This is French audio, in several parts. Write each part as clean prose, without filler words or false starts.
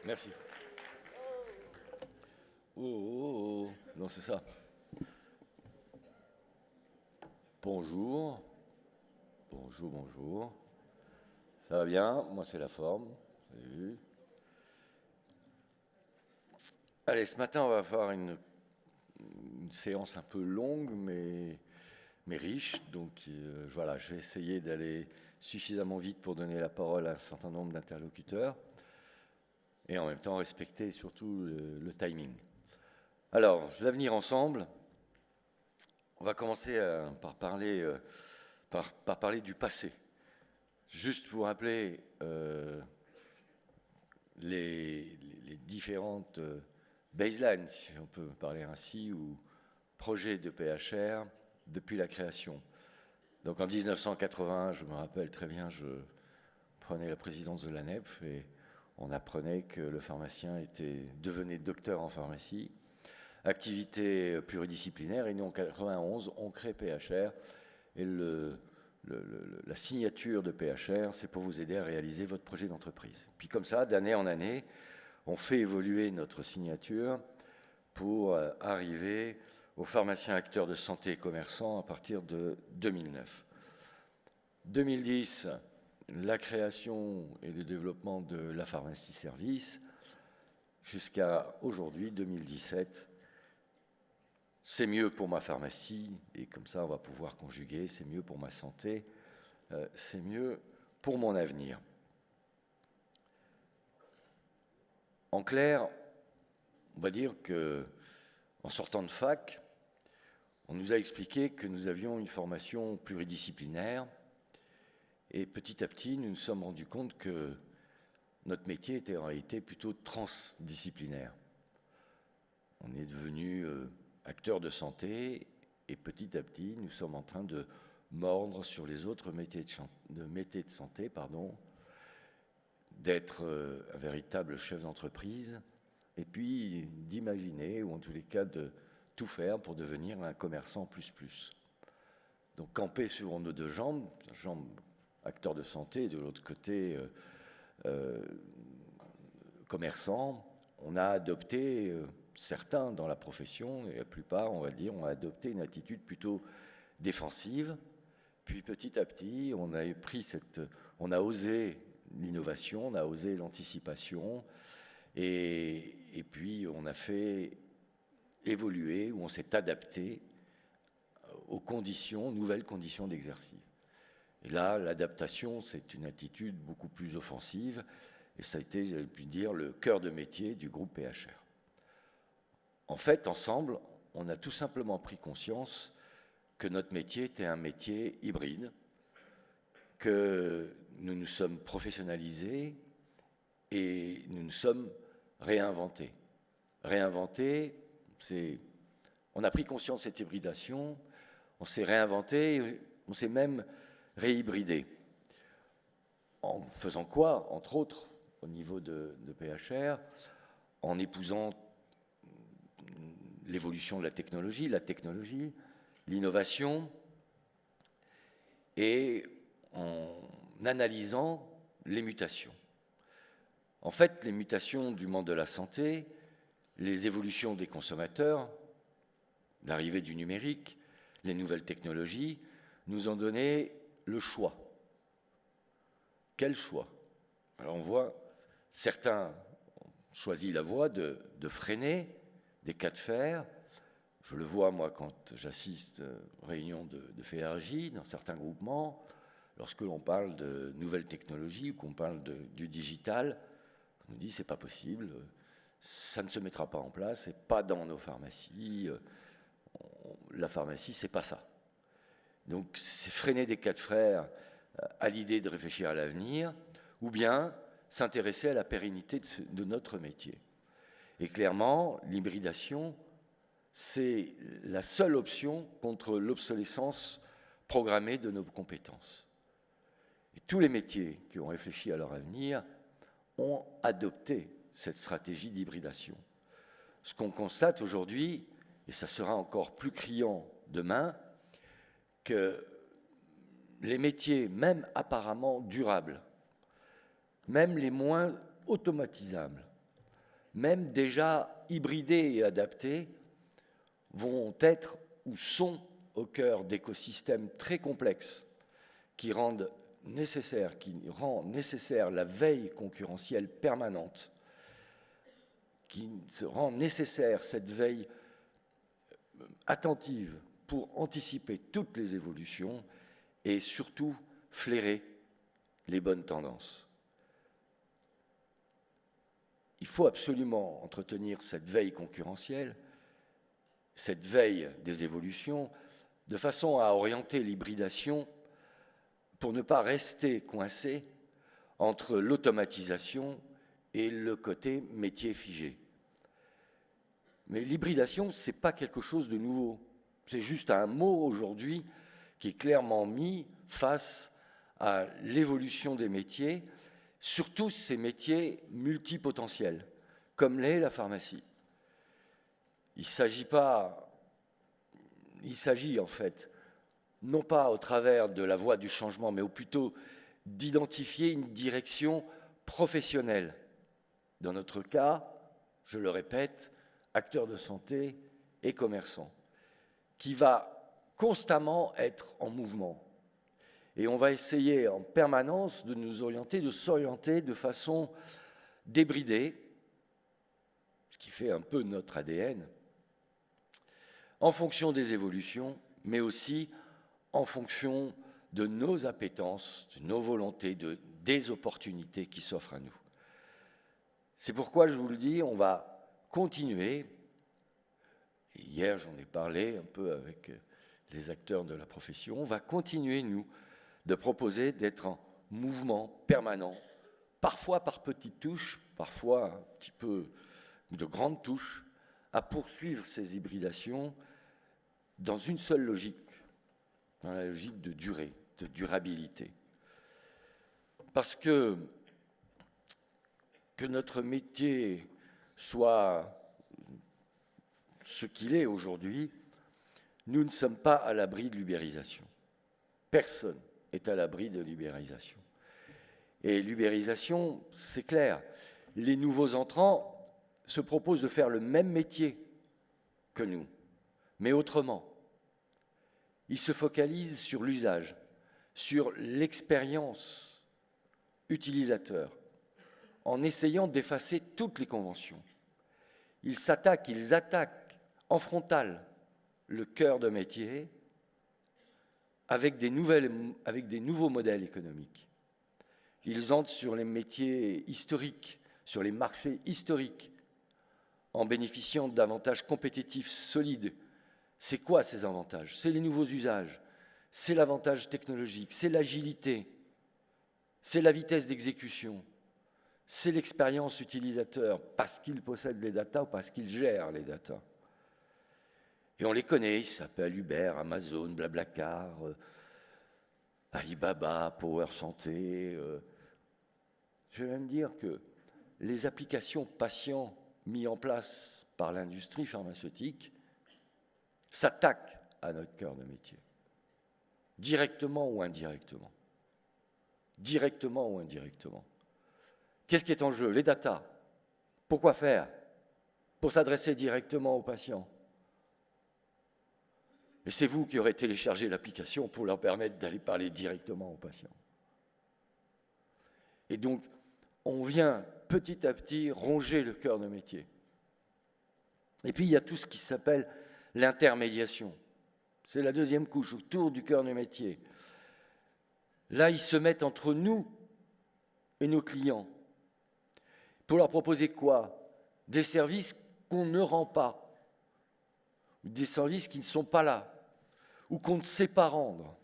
Merci. Oh, oh, oh. Non, c'est ça. Bonjour. Bonjour, bonjour. Ça va bien? Moi, c'est la forme. Vous avez vu? Allez, ce matin, on va faire une séance un peu longue, mais riche. Donc, voilà, je vais essayer d'aller suffisamment vite pour donner la parole à un certain nombre d'interlocuteurs et en même temps respecter surtout le timing. Alors, l'avenir ensemble, on va commencer par parler du passé. Juste vous rappeler les différentes baselines, si on peut parler ainsi, ou projets de PHR depuis la création. Donc en 1980, je me rappelle très bien, je prenais la présidence de l'ANEP et on apprenait que le pharmacien devenait docteur en pharmacie, activité pluridisciplinaire, et nous en 91, on crée PHR et la signature de PHR, c'est pour vous aider à réaliser votre projet d'entreprise. Puis comme ça, d'année en année, on fait évoluer notre signature pour arriver aux pharmaciens acteurs de santé et commerçants à partir de 2009. 2010, la création et le développement de la pharmacie service, jusqu'à aujourd'hui, 2017. C'est mieux pour ma pharmacie, et comme ça on va pouvoir conjuguer, c'est mieux pour ma santé, c'est mieux pour mon avenir. En clair, on va dire que, en sortant de fac, on nous a expliqué que nous avions une formation pluridisciplinaire, et petit à petit, nous nous sommes rendus compte que notre métier était en réalité plutôt transdisciplinaire. On est devenu acteurs de santé, et petit à petit, nous sommes en train de mordre sur les autres métiers de santé, d'être un véritable chef d'entreprise, et puis d'imaginer, ou en tous les cas de tout faire pour devenir un commerçant plus. Donc camper sur nos deux jambes acteur de santé, et de l'autre côté commerçant, on a adopté, certains dans la profession, et la plupart, on va dire, ont adopté une attitude plutôt défensive. Puis petit à petit, on a osé l'innovation, on a osé l'anticipation, et puis on a fait évoluer, ou on s'est adapté aux nouvelles conditions d'exercice. Et là, l'adaptation, c'est une attitude beaucoup plus offensive, et ça a été, j'aurais pu dire, le cœur de métier du groupe PHR. En fait, ensemble, on a tout simplement pris conscience que notre métier était un métier hybride, que nous nous sommes professionnalisés et nous nous sommes réinventés. Réinventés, on a pris conscience de cette hybridation, on s'est réinventé, on s'est même réhybridé. En faisant quoi, entre autres, au niveau de PHR, en épousant l'évolution de la technologie, l'innovation, et en analysant les mutations. En fait, les mutations du monde de la santé, les évolutions des consommateurs, l'arrivée du numérique, les nouvelles technologies, nous ont donné le choix. Quel choix? Alors on voit, certains ont choisi la voie de freiner des cas de fer. Je le vois, moi, quand j'assiste aux réunions de FERJ, dans certains groupements, lorsque l'on parle de nouvelles technologies ou qu'on parle du digital, on nous dit c'est pas possible, ça ne se mettra pas en place, c'est pas dans nos pharmacies, la pharmacie, c'est pas ça. Donc, c'est freiner des cas de fer à l'idée de réfléchir à l'avenir, ou bien s'intéresser à la pérennité de notre métier. Et clairement, l'hybridation, c'est la seule option contre l'obsolescence programmée de nos compétences. Et tous les métiers qui ont réfléchi à leur avenir ont adopté cette stratégie d'hybridation. Ce qu'on constate aujourd'hui, et ça sera encore plus criant demain, que les métiers, même apparemment durables, même les moins automatisables, même déjà hybridés et adaptés, vont être ou sont au cœur d'écosystèmes très complexes qui rend nécessaire la veille concurrentielle permanente, qui rend nécessaire cette veille attentive pour anticiper toutes les évolutions et surtout flairer les bonnes tendances. Il faut absolument entretenir cette veille concurrentielle, cette veille des évolutions, de façon à orienter l'hybridation pour ne pas rester coincé entre l'automatisation et le côté métier figé. Mais l'hybridation, ce n'est pas quelque chose de nouveau. C'est juste un mot aujourd'hui qui est clairement mis face à l'évolution des métiers, surtout ces métiers multipotentiels, comme l'est la pharmacie. Il s'agit en fait, non pas au travers de la voie du changement, mais plutôt d'identifier une direction professionnelle. Dans notre cas, je le répète, acteurs de santé et commerçants, qui va constamment être en mouvement. Et on va essayer en permanence de nous orienter, de s'orienter de façon débridée, ce qui fait un peu notre ADN, en fonction des évolutions, mais aussi en fonction de nos appétences, de nos volontés, des opportunités qui s'offrent à nous. C'est pourquoi, je vous le dis, on va continuer. Et hier, j'en ai parlé un peu avec les acteurs de la profession. On va continuer, nous, de proposer d'être en mouvement permanent, parfois par petites touches, parfois un petit peu de grandes touches, à poursuivre ces hybridations dans une seule logique, dans la logique de durée, de durabilité. Parce que notre métier soit ce qu'il est aujourd'hui, nous ne sommes pas à l'abri de l'ubérisation. Personne n'est à l'abri de l'ubérisation. Et l'ubérisation, c'est clair, les nouveaux entrants se proposent de faire le même métier que nous, mais autrement. Ils se focalisent sur l'usage, sur l'expérience utilisateur, en essayant d'effacer toutes les conventions. Ils attaquent en frontal le cœur de métier avec des nouveaux modèles économiques. Ils entrent sur les métiers historiques, sur les marchés historiques, en bénéficiant d'avantages compétitifs solides. C'est quoi ces avantages? C'est les nouveaux usages, c'est l'avantage technologique, c'est l'agilité, c'est la vitesse d'exécution, c'est l'expérience utilisateur, parce qu'ils possèdent les datas ou parce qu'ils gèrent les datas. Et on les connaît, ils s'appellent Uber, Amazon, Blablacar, Alibaba, Power Santé. Je vais même dire que les applications patients mises en place par l'industrie pharmaceutique s'attaquent à notre cœur de métier, directement ou indirectement. Directement ou indirectement. Qu'est-ce qui est en jeu? Les datas. Pourquoi faire? Pour s'adresser directement aux patients. Et c'est vous qui aurez téléchargé l'application pour leur permettre d'aller parler directement aux patients. Et donc, on vient petit à petit ronger le cœur de métier. Et puis, il y a tout ce qui s'appelle l'intermédiation. C'est la deuxième couche, autour du cœur de métier. Là, ils se mettent entre nous et nos clients. Pour leur proposer quoi? Des services qu'on ne rend pas, des services qui ne sont pas là, ou qu'on ne sait pas rendre.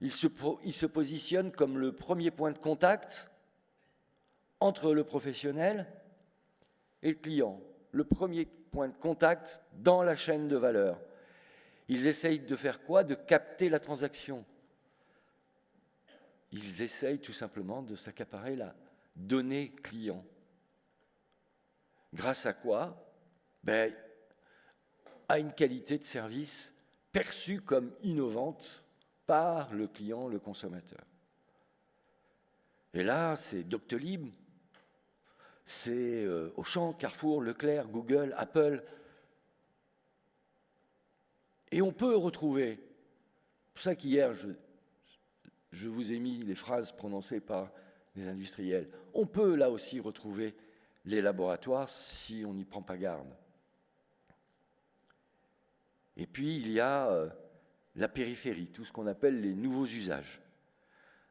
Ils se positionnent comme le premier point de contact entre le professionnel et le client, le premier point de contact dans la chaîne de valeur. Ils essayent de faire quoi? De capter la transaction. Ils essayent tout simplement de s'accaparer la donnée client. Grâce à quoi? À une qualité de service perçue comme innovante par le client, le consommateur. Et là, c'est Doctolib, c'est Auchan, Carrefour, Leclerc, Google, Apple. Et on peut retrouver, c'est pour ça qu'hier, je vous ai mis les phrases prononcées par les industriels, on peut là aussi retrouver les laboratoires si on n'y prend pas garde. Et puis il y a la périphérie, tout ce qu'on appelle les nouveaux usages.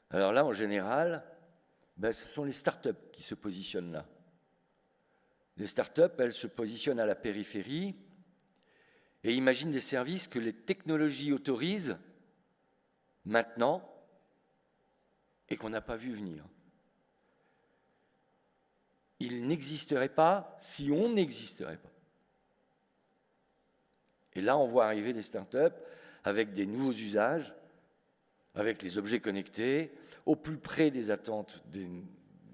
Alors là, en général, ce sont les start-up qui se positionnent là. Les start-up, elles se positionnent à la périphérie et imaginent des services que les technologies autorisent maintenant et qu'on n'a pas vu venir. Ils n'existeraient pas si on n'existerait pas. Et là, on voit arriver des start-up avec des nouveaux usages, avec les objets connectés, au plus près des attentes du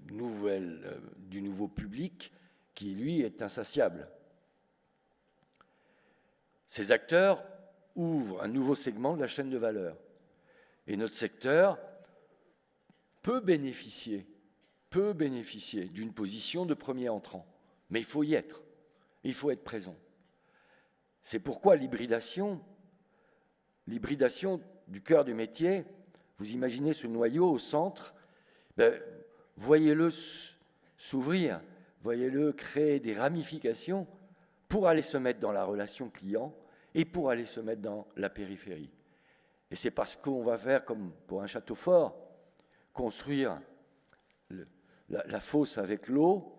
nouveau public, qui, lui, est insatiable. Ces acteurs ouvrent un nouveau segment de la chaîne de valeur. Et notre secteur peut bénéficier d'une position de premier entrant. Mais il faut y être, il faut être présent. C'est pourquoi l'hybridation du cœur du métier, vous imaginez ce noyau au centre, voyez-le s'ouvrir, voyez-le créer des ramifications pour aller se mettre dans la relation client et pour aller se mettre dans la périphérie. Et c'est parce qu'on va faire, comme pour un château fort, construire la fosse avec l'eau,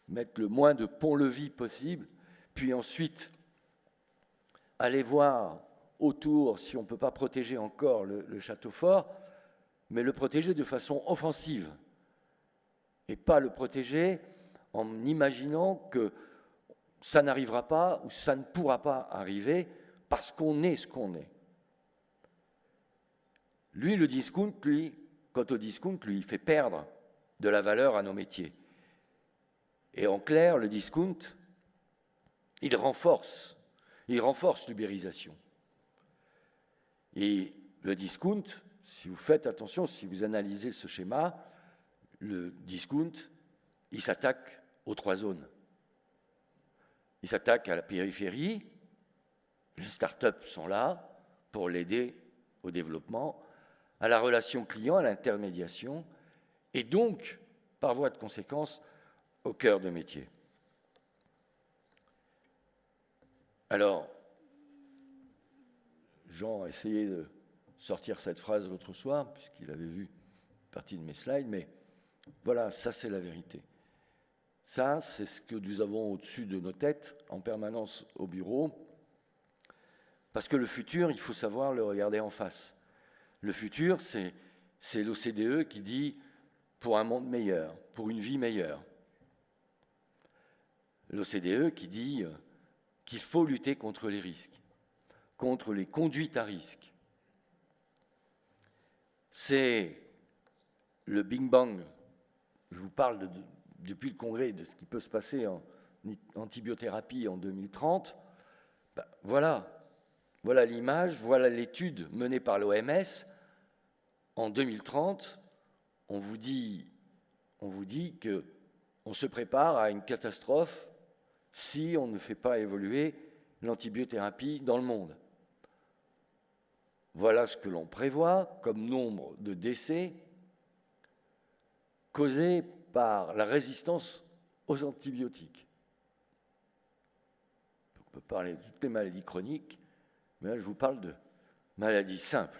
mettre le moins de pont-levis possible, puis ensuite aller voir autour si on ne peut pas protéger encore le château fort, mais le protéger de façon offensive, et pas le protéger en imaginant que ça n'arrivera pas ou ça ne pourra pas arriver parce qu'on est ce qu'on est. Lui, le discount, quant au discount, il fait perdre de la valeur à nos métiers. Et en clair, le discount, il renforce l'ubérisation. Et le discount, si vous faites attention, si vous analysez ce schéma, le discount, il s'attaque aux 3 zones. Il s'attaque à la périphérie, les startups sont là pour l'aider au développement, à la relation client, à l'intermédiation, et donc, par voie de conséquence, au cœur de métier. Alors, Jean a essayé de sortir cette phrase l'autre soir, puisqu'il avait vu une partie de mes slides, mais voilà, ça c'est la vérité. Ça, c'est ce que nous avons au-dessus de nos têtes en permanence au bureau, parce que le futur, il faut savoir le regarder en face. Le futur, c'est l'OCDE qui dit « pour un monde meilleur, pour une vie meilleure ». L'OCDE qui dit qu'il faut lutter contre les risques, contre les conduites à risque. C'est le Big Bang. Je vous parle depuis le congrès de ce qui peut se passer en antibiothérapie en 2030. Voilà l'image, voilà l'étude menée par l'OMS. En 2030, on vous dit qu'on se prépare à une catastrophe si on ne fait pas évoluer l'antibiothérapie dans le monde. Voilà ce que l'on prévoit comme nombre de décès causés par la résistance aux antibiotiques. On peut parler de toutes les maladies chroniques, mais là je vous parle de maladies simples.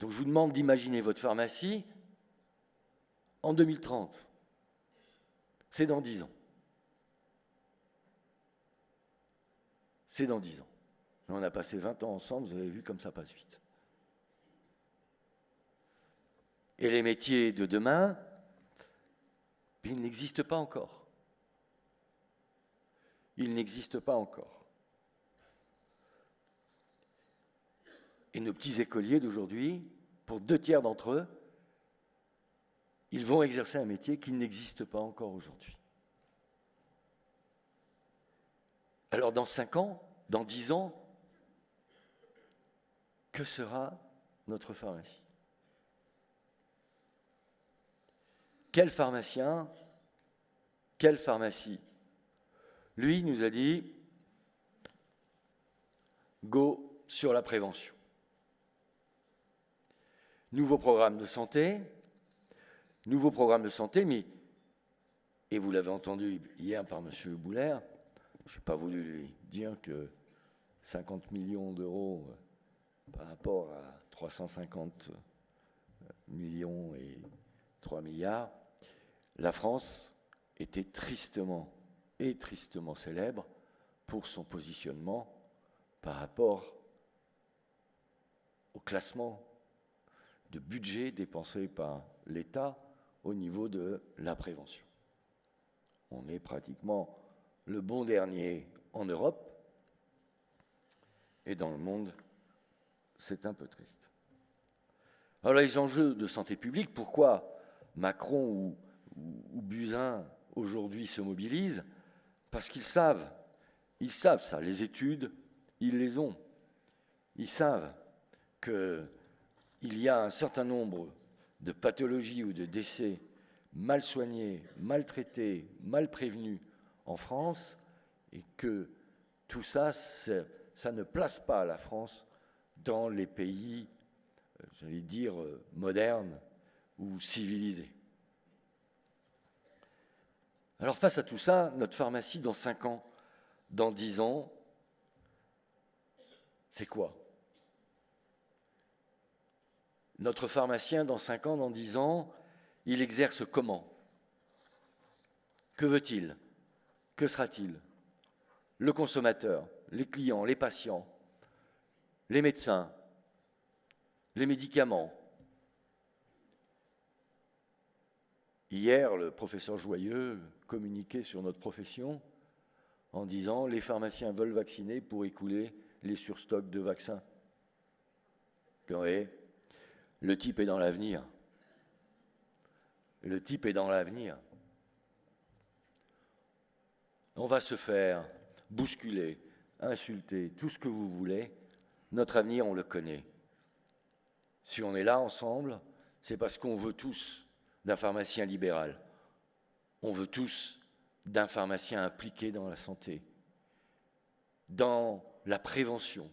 Donc je vous demande d'imaginer votre pharmacie en 2030. C'est dans 10 ans. C'est dans 10 ans. On a passé 20 ans ensemble, vous avez vu comme ça passe vite. Et les métiers de demain, ils n'existent pas encore. Ils n'existent pas encore. Et nos petits écoliers d'aujourd'hui, pour 2/3 d'entre eux, ils vont exercer un métier qui n'existe pas encore aujourd'hui. Alors dans 5 ans, dans 10 ans, que sera notre pharmacie ? Quel pharmacien, quelle pharmacie? Lui, il nous a dit, go sur la prévention. Nouveau programme de santé, mais, et vous l'avez entendu hier par M. Boulère, je n'ai pas voulu lui dire que 50 millions d'euros par rapport à 350 millions et 3 milliards, la France était tristement célèbre pour son positionnement par rapport au classement de budget dépensé par l'État au niveau de la prévention. On est pratiquement le bon dernier en Europe, et dans le monde, c'est un peu triste. Alors les enjeux de santé publique, pourquoi Macron ou Buzyn aujourd'hui se mobilisent? Parce qu'ils savent ça, les études, ils les ont. Ils savent qu'il y a un certain nombre de pathologies ou de décès mal soignés, mal traités, mal prévenus en France, et que tout ça, ça ne place pas la France dans les pays, j'allais dire, modernes ou civilisés. Alors face à tout ça, notre pharmacie, dans 5 ans, dans 10 ans, c'est quoi? Notre pharmacien, dans 5 ans, dans 10 ans, il exerce comment? Que veut-il? Que sera-t-il? Le consommateur, les clients, les patients, les médecins, les médicaments. Hier, le professeur Joyeux communiquait sur notre profession en disant « Les pharmaciens veulent vacciner pour écouler les surstocks de vaccins. » Vous voyez, le type est dans l'avenir. Le type est dans l'avenir. On va se faire bousculer, insulter, tout ce que vous voulez. Notre avenir, on le connaît. Si on est là ensemble, c'est parce qu'on veut tous d'un pharmacien libéral. On veut tous d'un pharmacien impliqué dans la santé, dans la prévention,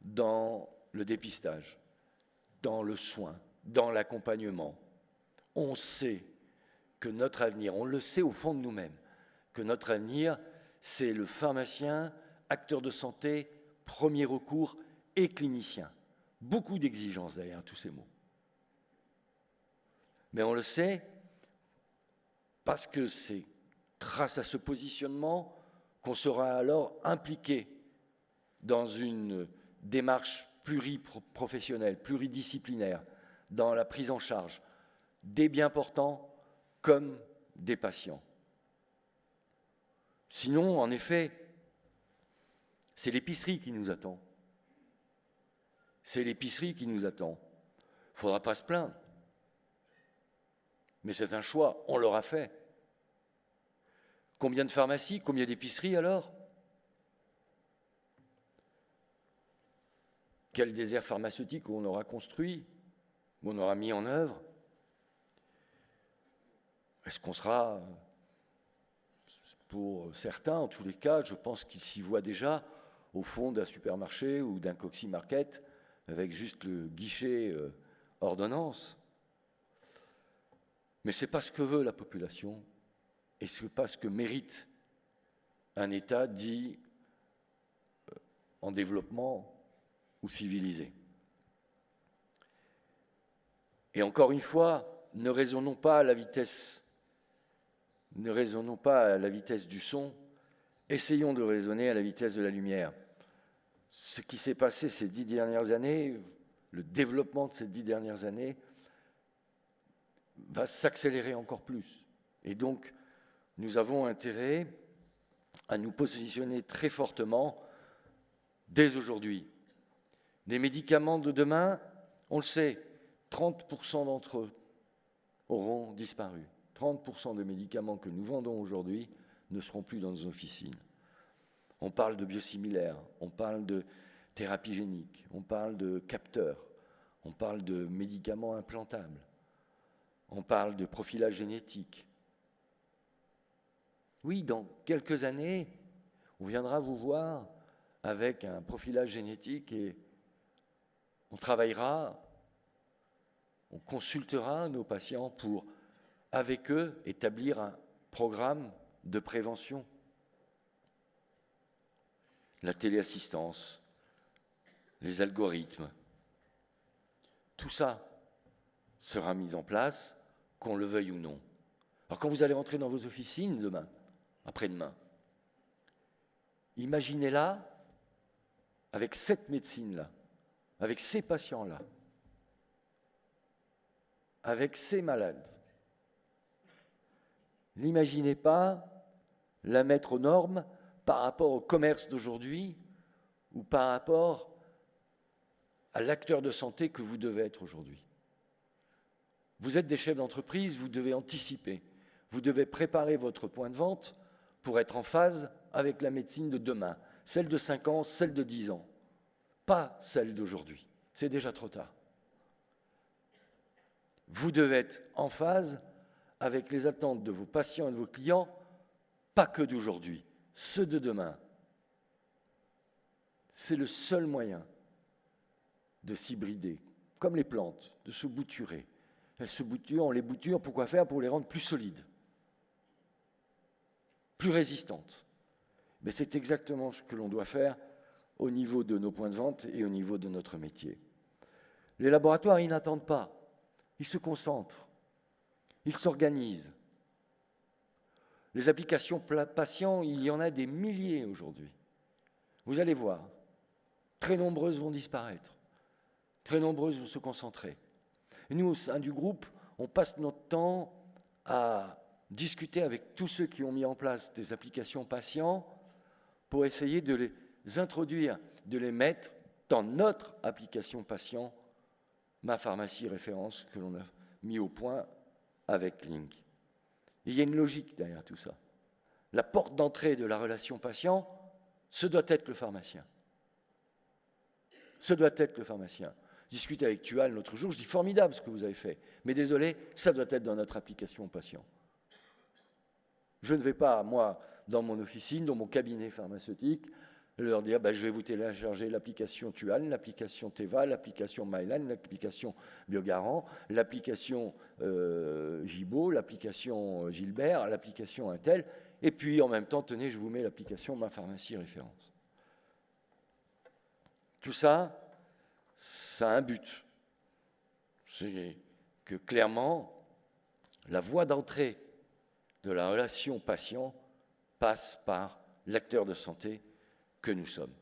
dans le dépistage, dans le soin, dans l'accompagnement. On sait que notre avenir, on le sait au fond de nous-mêmes, que notre avenir, c'est le pharmacien, acteur de santé, premier recours et clinicien. Beaucoup d'exigences derrière tous ces mots. Mais on le sait parce que c'est grâce à ce positionnement qu'on sera alors impliqué dans une démarche pluriprofessionnelle, pluridisciplinaire, dans la prise en charge des bien portants comme des patients. Sinon, en effet, c'est l'épicerie qui nous attend. C'est l'épicerie qui nous attend. Il ne faudra pas se plaindre. Mais c'est un choix, on l'aura fait. Combien de pharmacies, combien d'épiceries alors? Quel désert pharmaceutique on aura construit, on aura mis en œuvre? Est-ce qu'on sera, pour certains, en tous les cas, je pense qu'ils s'y voient déjà, au fond d'un supermarché ou d'un Coxy Market, avec juste le guichet ordonnance. Mais ce n'est pas ce que veut la population, et ce n'est pas ce que mérite un État dit en développement ou civilisé. Et encore une fois, ne raisonnons pas à la vitesse du son, essayons de raisonner à la vitesse de la lumière. Ce qui s'est passé ces 10 dernières années, le développement de ces 10 dernières années, va s'accélérer encore plus. Et donc, nous avons intérêt à nous positionner très fortement dès aujourd'hui. Les médicaments de demain, on le sait, 30% d'entre eux auront disparu. 30% des médicaments que nous vendons aujourd'hui ne seront plus dans nos officines. On parle de biosimilaires, on parle de thérapie génique, on parle de capteurs, on parle de médicaments implantables. On parle de profilage génétique. Oui, dans quelques années, on viendra vous voir avec un profilage génétique et on travaillera, on consultera nos patients pour, avec eux, établir un programme de prévention. La téléassistance, les algorithmes, tout ça sera mis en place, qu'on le veuille ou non. Alors quand vous allez rentrer dans vos officines demain, après-demain, imaginez-la avec cette médecine-là, avec ces patients-là, avec ces malades. N'imaginez pas la mettre aux normes par rapport au commerce d'aujourd'hui ou par rapport à l'acteur de santé que vous devez être aujourd'hui. Vous êtes des chefs d'entreprise, vous devez anticiper. Vous devez préparer votre point de vente pour être en phase avec la médecine de demain, celle de 5 ans, celle de 10 ans, pas celle d'aujourd'hui. C'est déjà trop tard. Vous devez être en phase avec les attentes de vos patients et de vos clients, pas que d'aujourd'hui, ceux de demain. C'est le seul moyen de s'hybrider, comme les plantes, de se bouturer. Elles se bouturent, on les bouture, pourquoi faire? Pour les rendre plus solides, plus résistantes. Mais c'est exactement ce que l'on doit faire au niveau de nos points de vente et au niveau de notre métier. Les laboratoires, ils n'attendent pas, ils se concentrent, ils s'organisent. Les applications patients, il y en a des milliers aujourd'hui. Vous allez voir, très nombreuses vont disparaître, très nombreuses vont se concentrer. Et nous, au sein du groupe, on passe notre temps à discuter avec tous ceux qui ont mis en place des applications patients pour essayer de les introduire, de les mettre dans notre application patient, ma pharmacie référence, que l'on a mis au point avec Link. Et il y a une logique derrière tout ça. La porte d'entrée de la relation patient, ce doit être le pharmacien. Ce doit être le pharmacien. Je discutais avec Tual l'autre jour, je dis formidable ce que vous avez fait, mais désolé, ça doit être dans notre application patient. Je ne vais pas, moi, dans mon officine, dans mon cabinet pharmaceutique, leur dire je vais vous télécharger l'application Tual, l'application Teva, l'application Mylan, l'application Biogarant, l'application Gibaud, l'application Gilbert, l'application Intel, et puis en même temps, tenez, je vous mets l'application Ma Pharmacie Référence. Tout ça, ça a un but. C'est que clairement, la voie d'entrée de la relation patient passe par l'acteur de santé que nous sommes.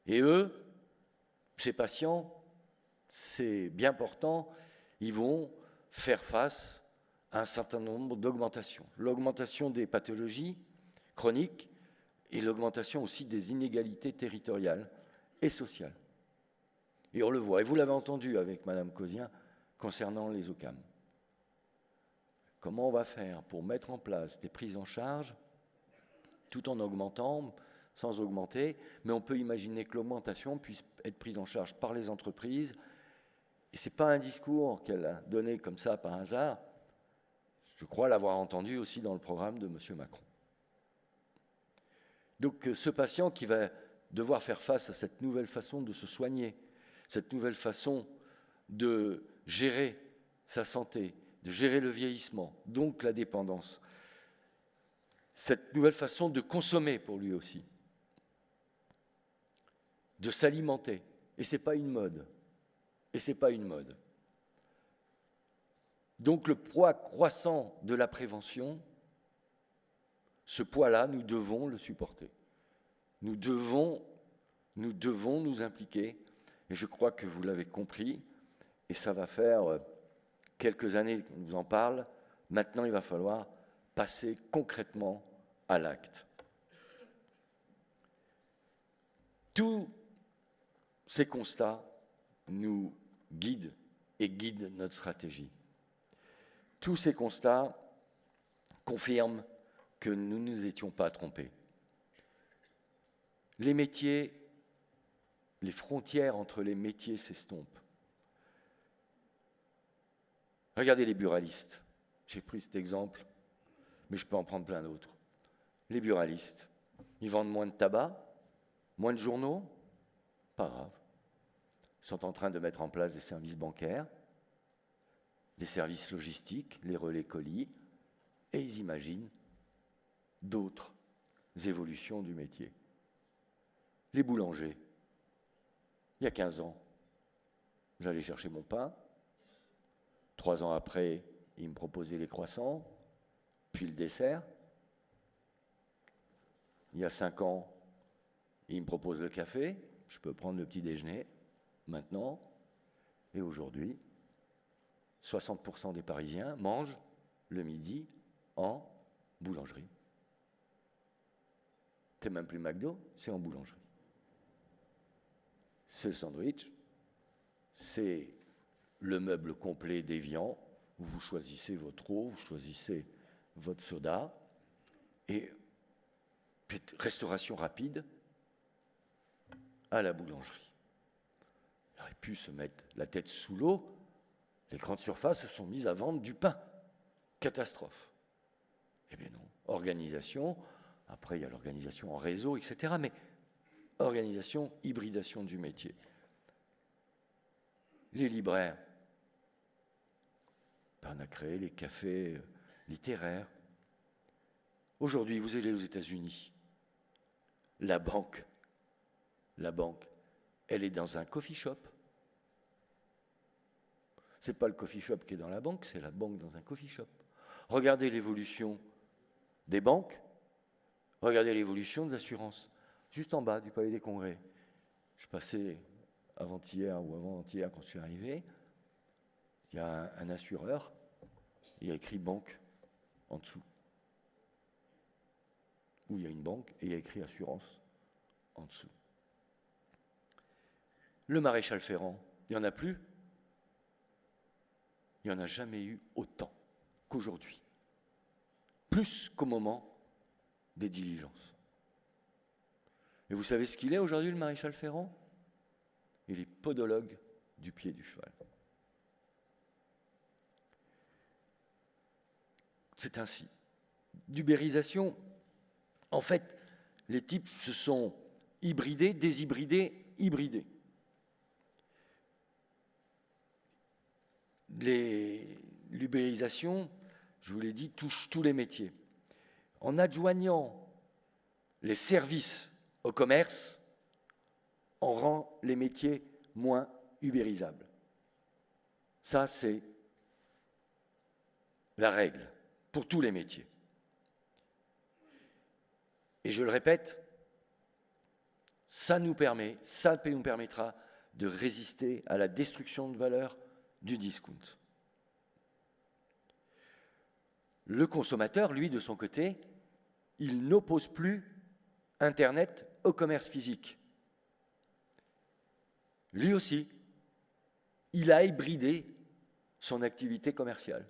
Et eux, ces patients, c'est bien important, ils vont faire face à un certain nombre d'augmentations. L'augmentation des pathologies chroniques et l'augmentation aussi des inégalités territoriales et sociales. Et on le voit, et vous l'avez entendu avec Madame Cosien concernant les OCAM. Comment on va faire pour mettre en place des prises en charge tout en augmentant, sans augmenter, mais on peut imaginer que l'augmentation puisse être prise en charge par les entreprises. Et ce n'est pas un discours qu'elle a donné comme ça par hasard. Je crois l'avoir entendu aussi dans le programme de M. Macron. Donc ce patient qui va devoir faire face à cette nouvelle façon de se soigner, cette nouvelle façon de gérer sa santé, de gérer le vieillissement, donc la dépendance, cette nouvelle façon de consommer pour lui aussi, de s'alimenter. Et ce n'est pas une mode. Et ce n'est pas une mode. Donc le poids croissant de la prévention, ce poids-là, nous devons le supporter. Nous devons nous impliquer. Et je crois que vous l'avez compris. Et ça va faire quelques années qu'on nous en parle. Maintenant, il va falloir passer concrètement à l'acte. Tous ces constats nous guident et guident notre stratégie. Tous ces constats confirment que nous ne nous étions pas trompés. Les métiers, les frontières entre les métiers s'estompent. Regardez les buralistes. J'ai pris cet exemple, mais je peux en prendre plein d'autres. Les buralistes, ils vendent moins de tabac, moins de journaux, pas grave. Ils sont en train de mettre en place des services bancaires, des services logistiques, les relais colis, et ils imaginent d'autres évolutions du métier. Les boulangers, il y a 15 ans, j'allais chercher mon pain. 3 ans après, ils me proposaient les croissants, puis le dessert. Il y a 5 ans, ils me proposent le café. Je peux prendre le petit déjeuner maintenant. Et aujourd'hui, 60% des Parisiens mangent le midi en boulangerie. C'est même plus McDo, c'est en boulangerie. C'est le sandwich, c'est le meuble complet d'Évian, où vous choisissez votre eau, vous choisissez votre soda, et restauration rapide à la boulangerie. Il aurait pu se mettre la tête sous l'eau, les grandes surfaces se sont mises à vendre du pain. Catastrophe. Eh bien non, organisation, après il y a l'organisation en réseau, etc., mais organisation, hybridation du métier. Les libraires, on a créé les cafés littéraires. Aujourd'hui, vous allez aux États-Unis, la banque, elle est dans un coffee shop. Ce n'est pas le coffee shop qui est dans la banque, c'est la banque dans un coffee shop. Regardez l'évolution des banques, regardez l'évolution de l'assurance. Juste en bas du Palais des Congrès. Je passais avant-hier ou avant-hier quand je suis arrivé, il y a un assureur, il y a écrit banque en dessous. Ou il y a une banque et il y a écrit assurance en dessous. Le maréchal Ferrand, il n'y en a plus. Il n'y en a jamais eu autant qu'aujourd'hui. Plus qu'au moment des diligences. Et vous savez ce qu'il est aujourd'hui, le maréchal Ferrand? Il est podologue du pied du cheval. C'est ainsi. D'ubérisation, en fait, les types se sont hybridés, déshybridés, hybridés. L'ubérisation, je vous l'ai dit, touche tous les métiers. En adjoignant les services au commerce, on rend les métiers moins ubérisables. Ça, c'est la règle pour tous les métiers. Et je le répète, ça nous permettra de résister à la destruction de valeur du discount. Le consommateur, lui, de son côté, il n'oppose plus Internet au commerce physique. Lui aussi, il a hybridé son activité commerciale.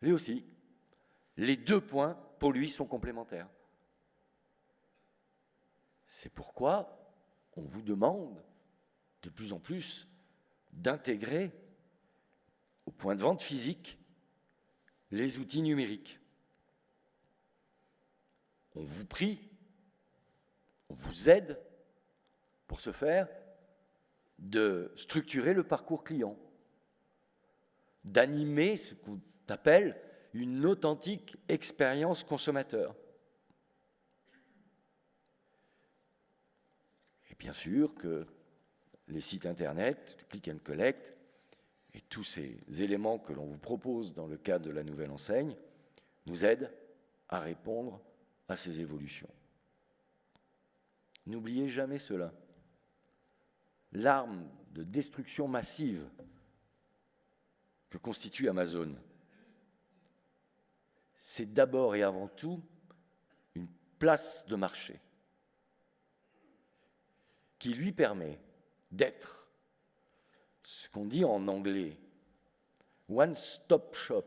Lui aussi, les deux points, pour lui, sont complémentaires. C'est pourquoi on vous demande de plus en plus d'intégrer au point de vente physique les outils numériques. On vous prie, on vous aide pour ce faire de structurer le parcours client, d'animer ce qu'on appelle une authentique expérience consommateur. Et bien sûr que les sites internet, le click and collect, et tous ces éléments que l'on vous propose dans le cadre de la nouvelle enseigne nous aident à répondre à ces évolutions. N'oubliez jamais cela. L'arme de destruction massive que constitue Amazon, c'est d'abord et avant tout une place de marché qui lui permet d'être ce qu'on dit en anglais one-stop shop,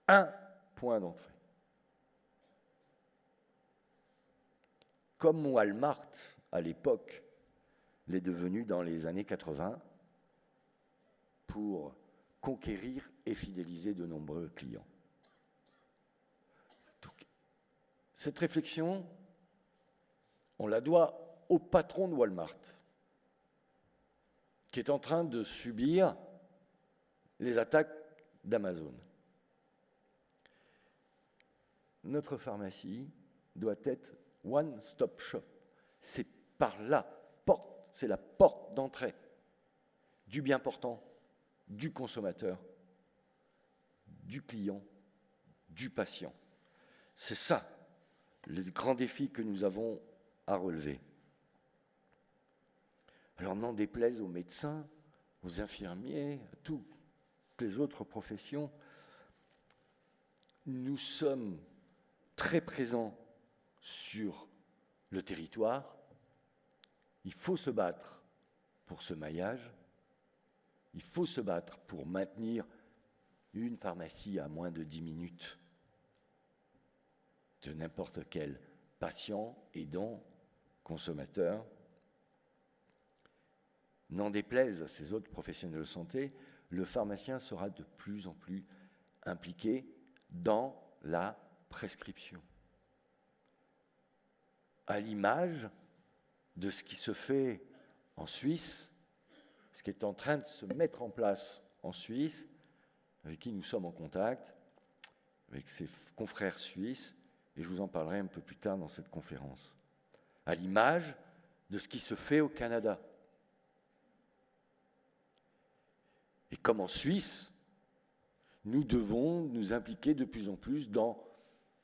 un point d'entrée. Comme Walmart, à l'époque, l'est devenu dans les années 80, pour conquérir et fidéliser de nombreux clients. Donc, cette réflexion, on la doit au patron de Walmart, qui est en train de subir les attaques d'Amazon. Notre pharmacie doit être one-stop shop. C'est par la porte, c'est la porte d'entrée du bien portant, du consommateur, du client, du patient. C'est ça, le grand défi que nous avons à relever. Alors, n'en déplaise aux médecins, aux infirmiers, à toutes les autres professions, nous sommes très présents sur le territoire. Il faut se battre pour ce maillage. Il faut se battre pour maintenir une pharmacie à moins de 10 minutes de n'importe quel patient, aidant, consommateur. N'en déplaise à ces autres professionnels de santé, le pharmacien sera de plus en plus impliqué dans la prescription. À l'image de ce qui se fait en Suisse, ce qui est en train de se mettre en place en Suisse, avec qui nous sommes en contact, avec ses confrères suisses, et je vous en parlerai un peu plus tard dans cette conférence. À l'image de ce qui se fait au Canada. Et comme en Suisse, nous devons nous impliquer de plus en plus dans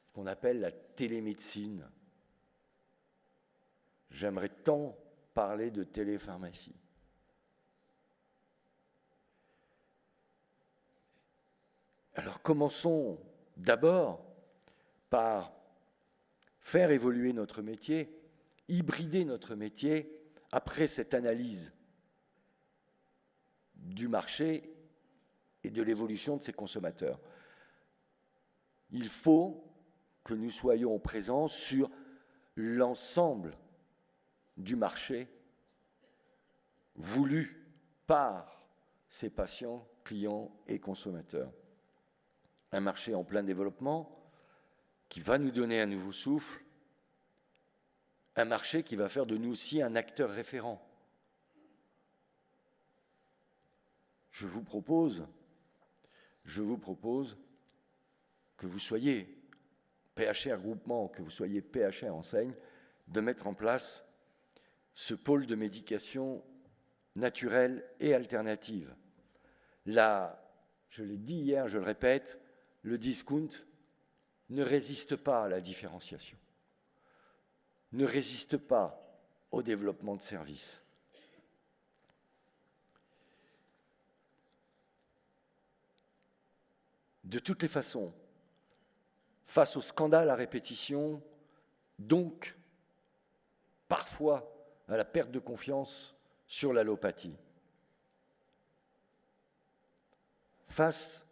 ce qu'on appelle la télémédecine. J'aimerais tant parler de télépharmacie. Alors commençons d'abord par faire évoluer notre métier, hybrider notre métier après cette analyse du marché et de l'évolution de ses consommateurs. Il faut que nous soyons présents sur l'ensemble du marché voulu par ses patients, clients et consommateurs. Un marché en plein développement qui va nous donner un nouveau souffle, un marché qui va faire de nous aussi un acteur référent. Je vous propose que vous soyez PHR groupement, que vous soyez PHR enseigne, de mettre en place ce pôle de médication naturelle et alternative. Là, je l'ai dit hier, je le répète, le discount ne résiste pas à la différenciation, ne résiste pas au développement de services. De toutes les façons, face au scandale à répétition, donc parfois à la perte de confiance sur l'allopathie, face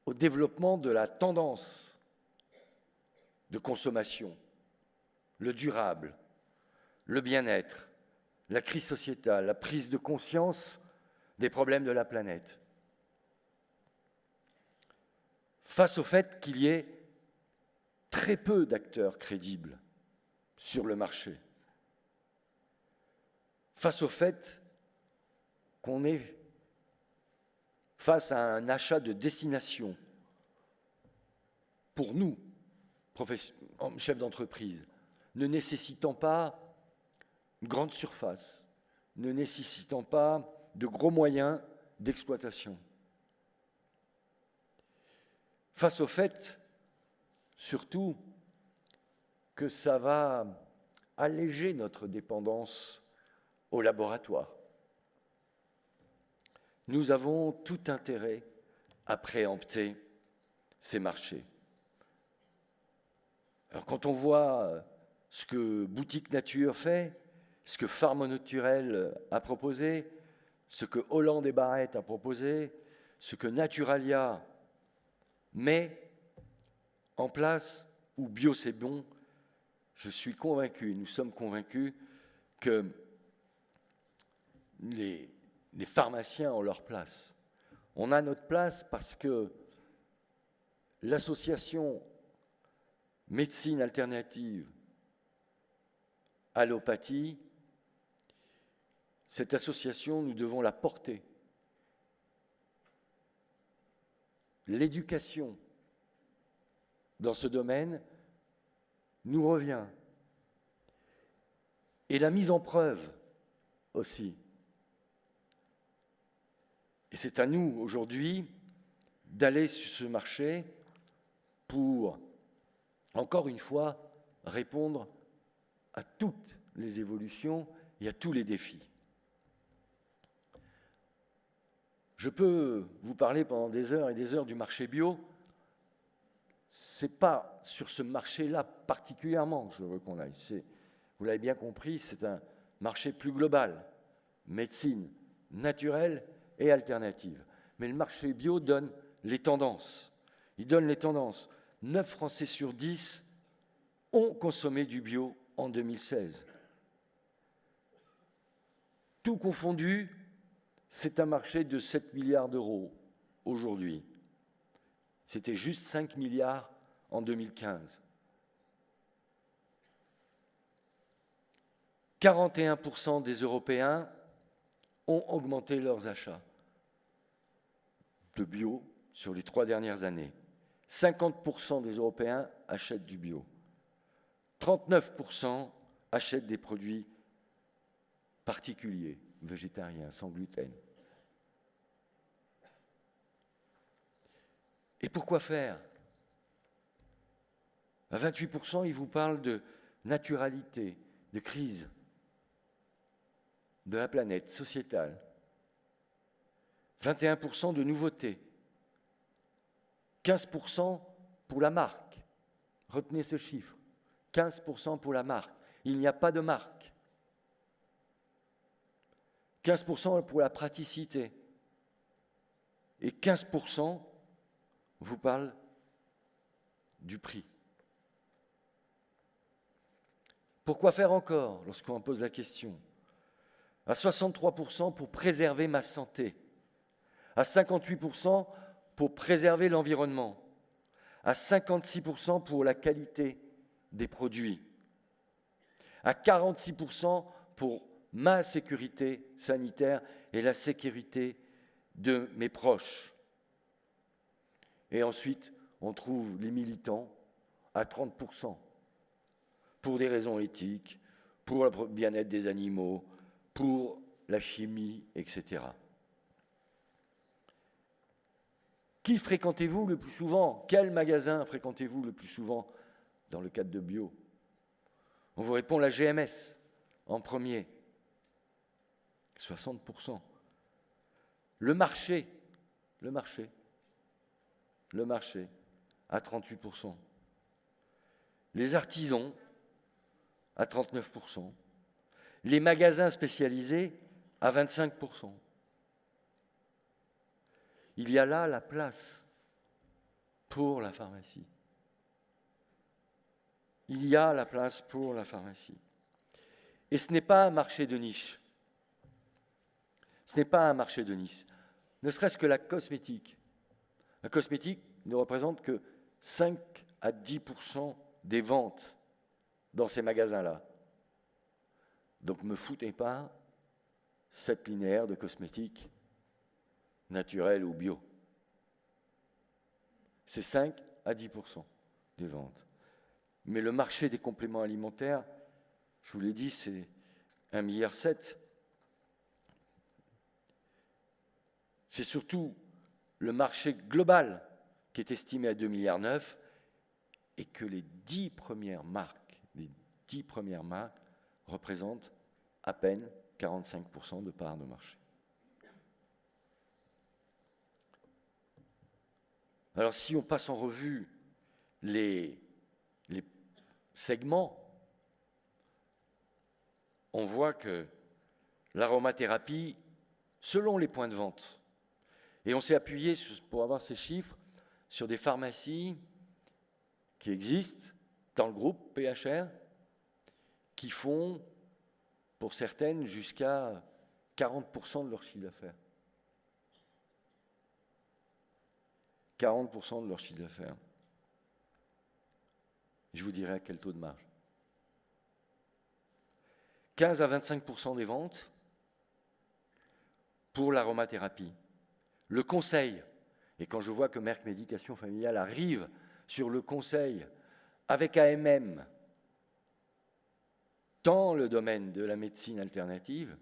au développement de la tendance de consommation, le durable, le bien-être, la crise sociétale, la prise de conscience des problèmes de la planète, face au fait qu'il y ait très peu d'acteurs crédibles sur le marché, face au fait qu'on est face à un achat de destination pour nous, chefs d'entreprise, ne nécessitant pas une grande surface, ne nécessitant pas de gros moyens d'exploitation. Face au fait, surtout, que ça va alléger notre dépendance au laboratoire. Nous avons tout intérêt à préempter ces marchés. Alors quand on voit ce que Boutique Nature fait, ce que Pharma-Naturel a proposé, ce que Holland et Barrett a proposé, ce que Naturalia met en place, ou Bio c'est bon, je suis convaincu, nous sommes convaincus que les pharmaciens ont leur place on a notre place parce que l'association médecine alternative, allopathie, cette association, nous devons la porter. L'éducation dans ce domaine nous revient. Et la mise en preuve aussi. Et c'est à nous, aujourd'hui, d'aller sur ce marché pour, encore une fois, répondre à toutes les évolutions et à tous les défis. Je peux vous parler pendant des heures et des heures du marché bio. Ce n'est pas sur ce marché-là particulièrement que je veux qu'on aille. Vous l'avez bien compris, c'est un marché plus global. Médecine naturelle et alternative. Mais le marché bio donne les tendances. Il donne les tendances. 9 Français sur 10 ont consommé du bio en 2016. Tout confondu, c'est un marché de 7 milliards d'euros aujourd'hui. C'était juste 5 milliards en 2015. 41% des Européens ont augmenté leurs achats de bio sur les 3 dernières années. 50% des Européens achètent du bio. 39% achètent des produits particuliers, végétariens, sans gluten. Et pourquoi faire? À 28%, ils vous parlent de naturalité, de crise, de la planète sociétale. 21% de nouveautés. 15% pour la marque. Retenez ce chiffre. 15% pour la marque. Il n'y a pas de marque. 15% pour la praticité. Et 15% vous parle du prix. Pourquoi faire encore, lorsqu'on pose la question? À 63% pour préserver ma santé. À 58% pour préserver l'environnement. À 56% pour la qualité des produits. À 46% pour ma sécurité sanitaire et la sécurité de mes proches. Et ensuite, on trouve les militants à 30%, pour des raisons éthiques, pour le bien-être des animaux, pour la chimie, etc. Qui fréquentez-vous le plus souvent? Quel magasin fréquentez-vous le plus souvent dans le cadre de bio? On vous répond la GMS en premier, 60%. Le marché, à 38%. Les artisans, à 39%. Les magasins spécialisés, à 25%. Il y a là la place pour la pharmacie. Il y a la place pour la pharmacie. Et ce n'est pas un marché de niche. Ce n'est pas un marché de niche. Ne serait-ce que la cosmétique. La cosmétique ne représente que 5 à 10% des ventes dans ces magasins-là. Donc ne me foutez pas cette linéaire de cosmétiques naturels ou bio. C'est 5 à 10% des ventes. Mais le marché des compléments alimentaires, je vous l'ai dit, c'est 1,7 milliard. C'est surtout le marché global qui est estimé à 2,9 milliards et que les 10 premières marques représentent à peine 45% de part de marché. Alors si on passe en revue les segments, on voit que l'aromathérapie, selon les points de vente, et on s'est appuyé pour avoir ces chiffres sur des pharmacies qui existent dans le groupe PHR, qui font, pour certaines, jusqu'à 40% de leur chiffre d'affaires. 40% de leur chiffre d'affaires. Je vous dirai à quel taux de marge. 15 à 25% des ventes pour l'aromathérapie. Le conseil, et quand je vois que Merck Médication Familiale arrive sur le conseil avec AMM dans le domaine de la médecine alternative,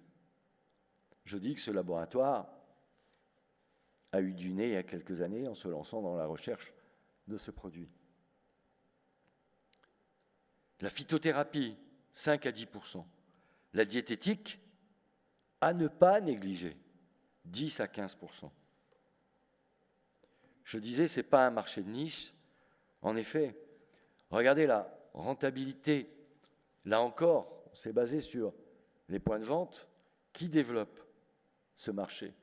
je dis que ce laboratoire a eu du nez il y a quelques années en se lançant dans la recherche de ce produit. La phytothérapie, 5 à 10%. La diététique, à ne pas négliger, 10 à 15%. Je disais, ce n'est pas un marché de niche. En effet, regardez la rentabilité. Là encore, on s'est basé sur les points de vente. Qui développe ce marché?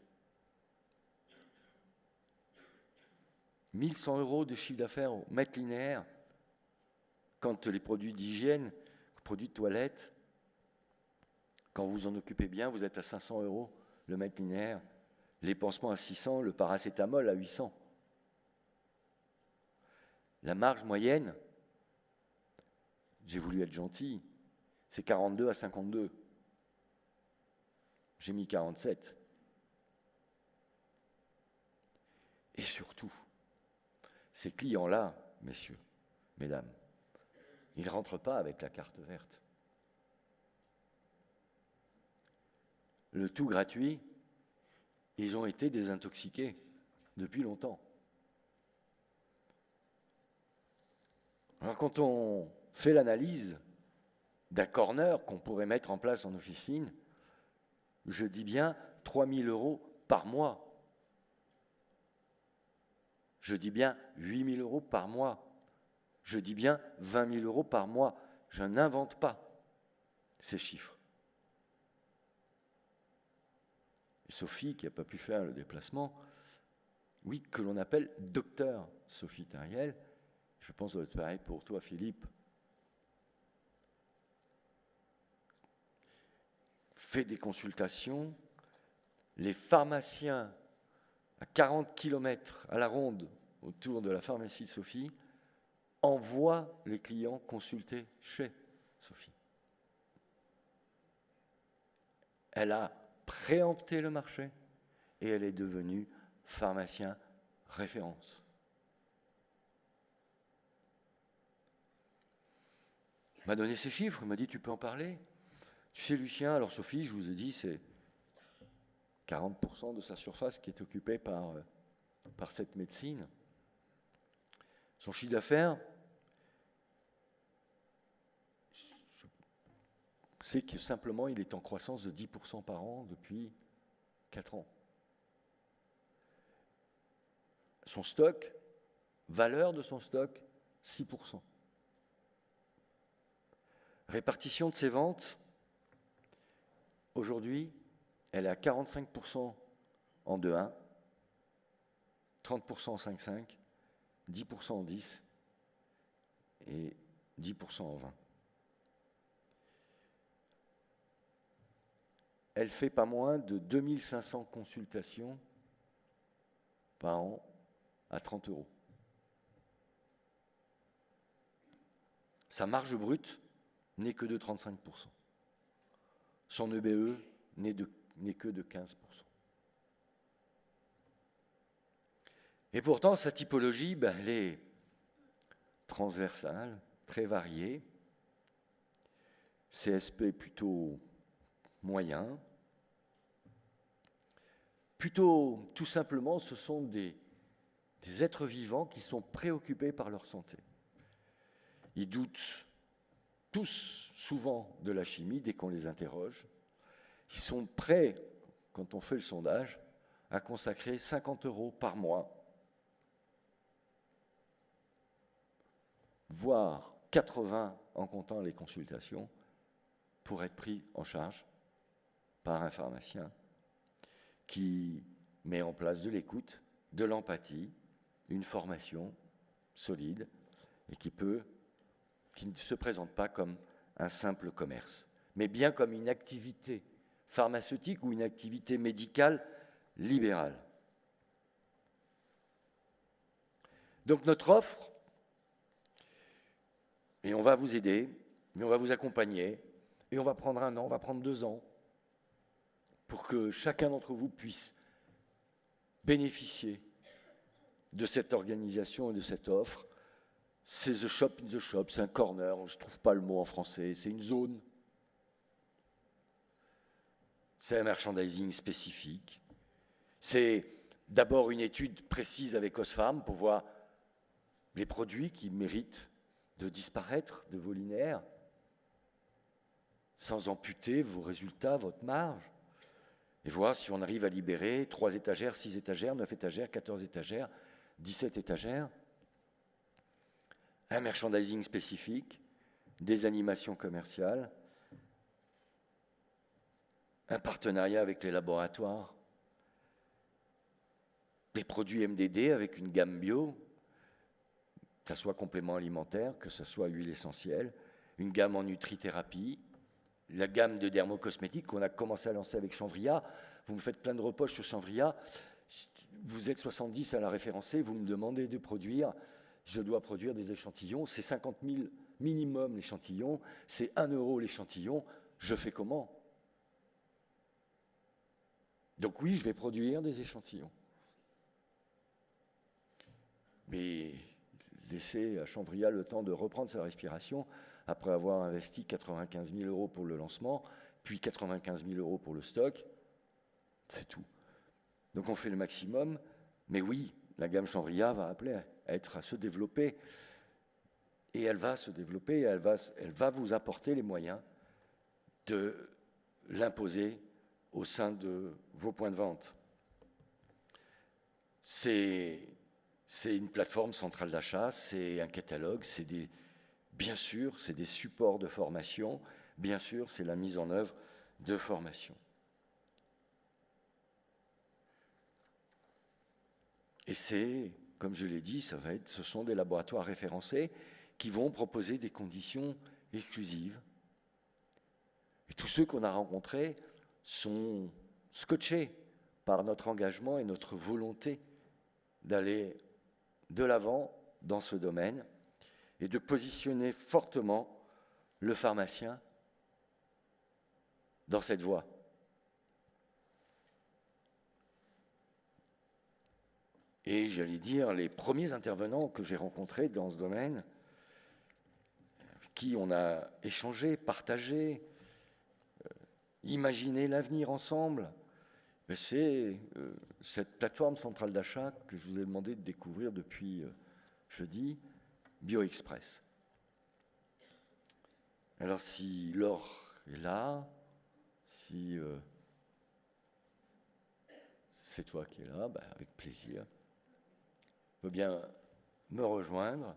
1 100 € de chiffre d'affaires au mètre linéaire, quand les produits d'hygiène, produits de toilette, quand vous en occupez bien, vous êtes à 500 € le mètre linéaire, les pansements à 600, le paracétamol à 800. La marge moyenne, j'ai voulu être gentil, c'est 42 à 52. J'ai mis 47. Et surtout, ces clients-là, messieurs, mesdames, ils ne rentrent pas avec la carte verte. Le tout gratuit, ils ont été désintoxiqués depuis longtemps. Alors quand on fait l'analyse d'un corner qu'on pourrait mettre en place en officine, je dis bien 3 000 € par mois. Je dis bien 8 000 € par mois. Je dis bien 20 000 € par mois. Je n'invente pas ces chiffres. Et Sophie, qui n'a pas pu faire le déplacement, oui, que l'on appelle docteur Sophie Tariel, je pense que ça doit être pareil pour toi, Philippe, fait des consultations. Les pharmaciens à 40 km à la ronde autour de la pharmacie de Sophie envoient les clients consulter chez Sophie. Elle a préempté le marché et elle est devenue pharmacien référence. Elle m'a donné ces chiffres, elle m'a dit « tu peux en parler ?» Tu sais Lucien, alors Sophie, je vous ai dit, c'est 40% de sa surface qui est occupée par cette médecine. Son chiffre d'affaires, c'est que simplement il est en croissance de 10% par an depuis 4 ans. Son stock, valeur de son stock, 6%. Répartition de ses ventes, aujourd'hui, elle est à 45% en 2-1, 30% en 5-5, 10% en 10 et 10% en 20. Elle fait pas moins de 2500 consultations par an à 30 €. Sa marge brute n'est que de 35%. Son EBE n'est que de 15%. Et pourtant, sa typologie, elle est transversale, très variée. CSP plutôt moyen. Plutôt, tout simplement, ce sont des êtres vivants qui sont préoccupés par leur santé. Ils doutent tous souvent de la chimie dès qu'on les interroge. Ils sont prêts, quand on fait le sondage, à consacrer 50 € par mois, voire 80 en comptant les consultations, pour être pris en charge par un pharmacien qui met en place de l'écoute, de l'empathie, une formation solide et qui ne se présente pas comme un simple commerce, mais bien comme une activité pharmaceutique ou une activité médicale libérale. Donc notre offre, et on va vous aider, mais on va vous accompagner, et on va prendre 1 an, on va prendre 2 ans, pour que chacun d'entre vous puisse bénéficier de cette organisation et de cette offre. C'est The Shop in the Shop, c'est un corner, je ne trouve pas le mot en français, c'est une zone. C'est un merchandising spécifique. C'est d'abord une étude précise avec Osfarm pour voir les produits qui méritent de disparaître de vos linéaires, sans amputer vos résultats, votre marge, et voir si on arrive à libérer 3 étagères, 6 étagères, 9 étagères, 14 étagères, 17 étagères, un merchandising spécifique, des animations commerciales, un partenariat avec les laboratoires, des produits MDD avec une gamme bio, que ce soit complément alimentaire, que ce soit huile essentielle, une gamme en nutrithérapie, la gamme de dermocosmétiques qu'on a commencé à lancer avec Chanvria. Vous me faites plein de reproches sur Chanvria. Vous êtes 70 à la référencer, vous me demandez de produire. Je dois produire des échantillons. C'est 50 000 minimum l'échantillon. C'est 1 € l'échantillon. Je fais comment? Donc oui, je vais produire des échantillons. Mais laisser à Chanvria le temps de reprendre sa respiration après avoir investi 95 000 € pour le lancement, puis 95 000 € pour le stock, c'est tout. Donc on fait le maximum, mais oui, la gamme Chanvria va appeler à se développer, et elle va se développer, et elle va vous apporter les moyens de l'imposer au sein de vos points de vente. C'est une plateforme centrale d'achat, c'est un catalogue, bien sûr, c'est des supports de formation, bien sûr, c'est la mise en œuvre de formation. Et c'est, comme je l'ai dit, ce sont des laboratoires référencés qui vont proposer des conditions exclusives. Et tous ceux qu'on a rencontrés sont scotchés par notre engagement et notre volonté d'aller de l'avant dans ce domaine et de positionner fortement le pharmacien dans cette voie. Et j'allais dire, les premiers intervenants que j'ai rencontrés dans ce domaine, avec qui on a échangé, partagé, imaginé l'avenir ensemble, c'est cette plateforme centrale d'achat que je vous ai demandé de découvrir depuis jeudi, BioExpress. Alors si Laure est là, si c'est toi qui es là, ben, avec plaisir. Tu peux bien me rejoindre.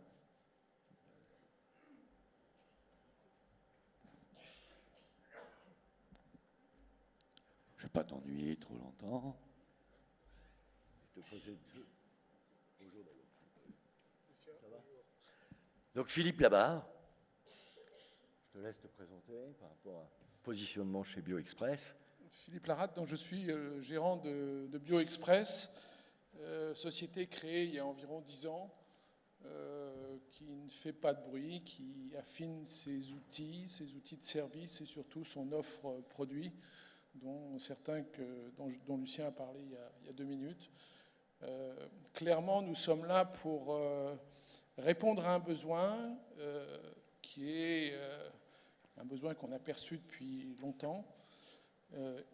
Je ne vais pas t'ennuyer trop longtemps. Je vais te poser deux. Bonjour d'abord. Ça va? Donc Philippe Labarre, je te laisse te présenter par rapport au positionnement chez BioExpress. Philippe Laratte, donc je suis gérant de BioExpress, société créée il y a environ 10 ans, qui ne fait pas de bruit, qui affine ses outils de service et surtout son offre produit, dont certains dont Lucien a parlé il y a 2 minutes. Clairement, nous sommes là pour répondre à un besoin qui est un besoin qu'on a perçu depuis longtemps,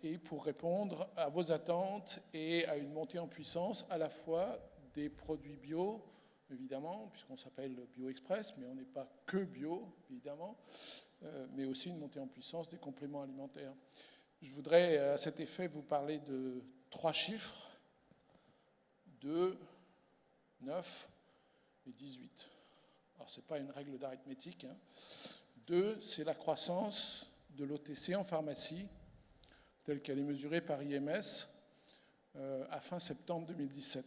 et pour répondre à vos attentes et à une montée en puissance à la fois des produits bio, évidemment, puisqu'on s'appelle BioExpress, mais on n'est pas que bio, évidemment, mais aussi une montée en puissance des compléments alimentaires. Je voudrais à cet effet vous parler de 3 chiffres, 2, 9 et 18. Alors ce n'est pas une règle d'arithmétique. 2, c'est la croissance de l'OTC en pharmacie, telle qu'elle est mesurée par IMS à fin septembre 2017,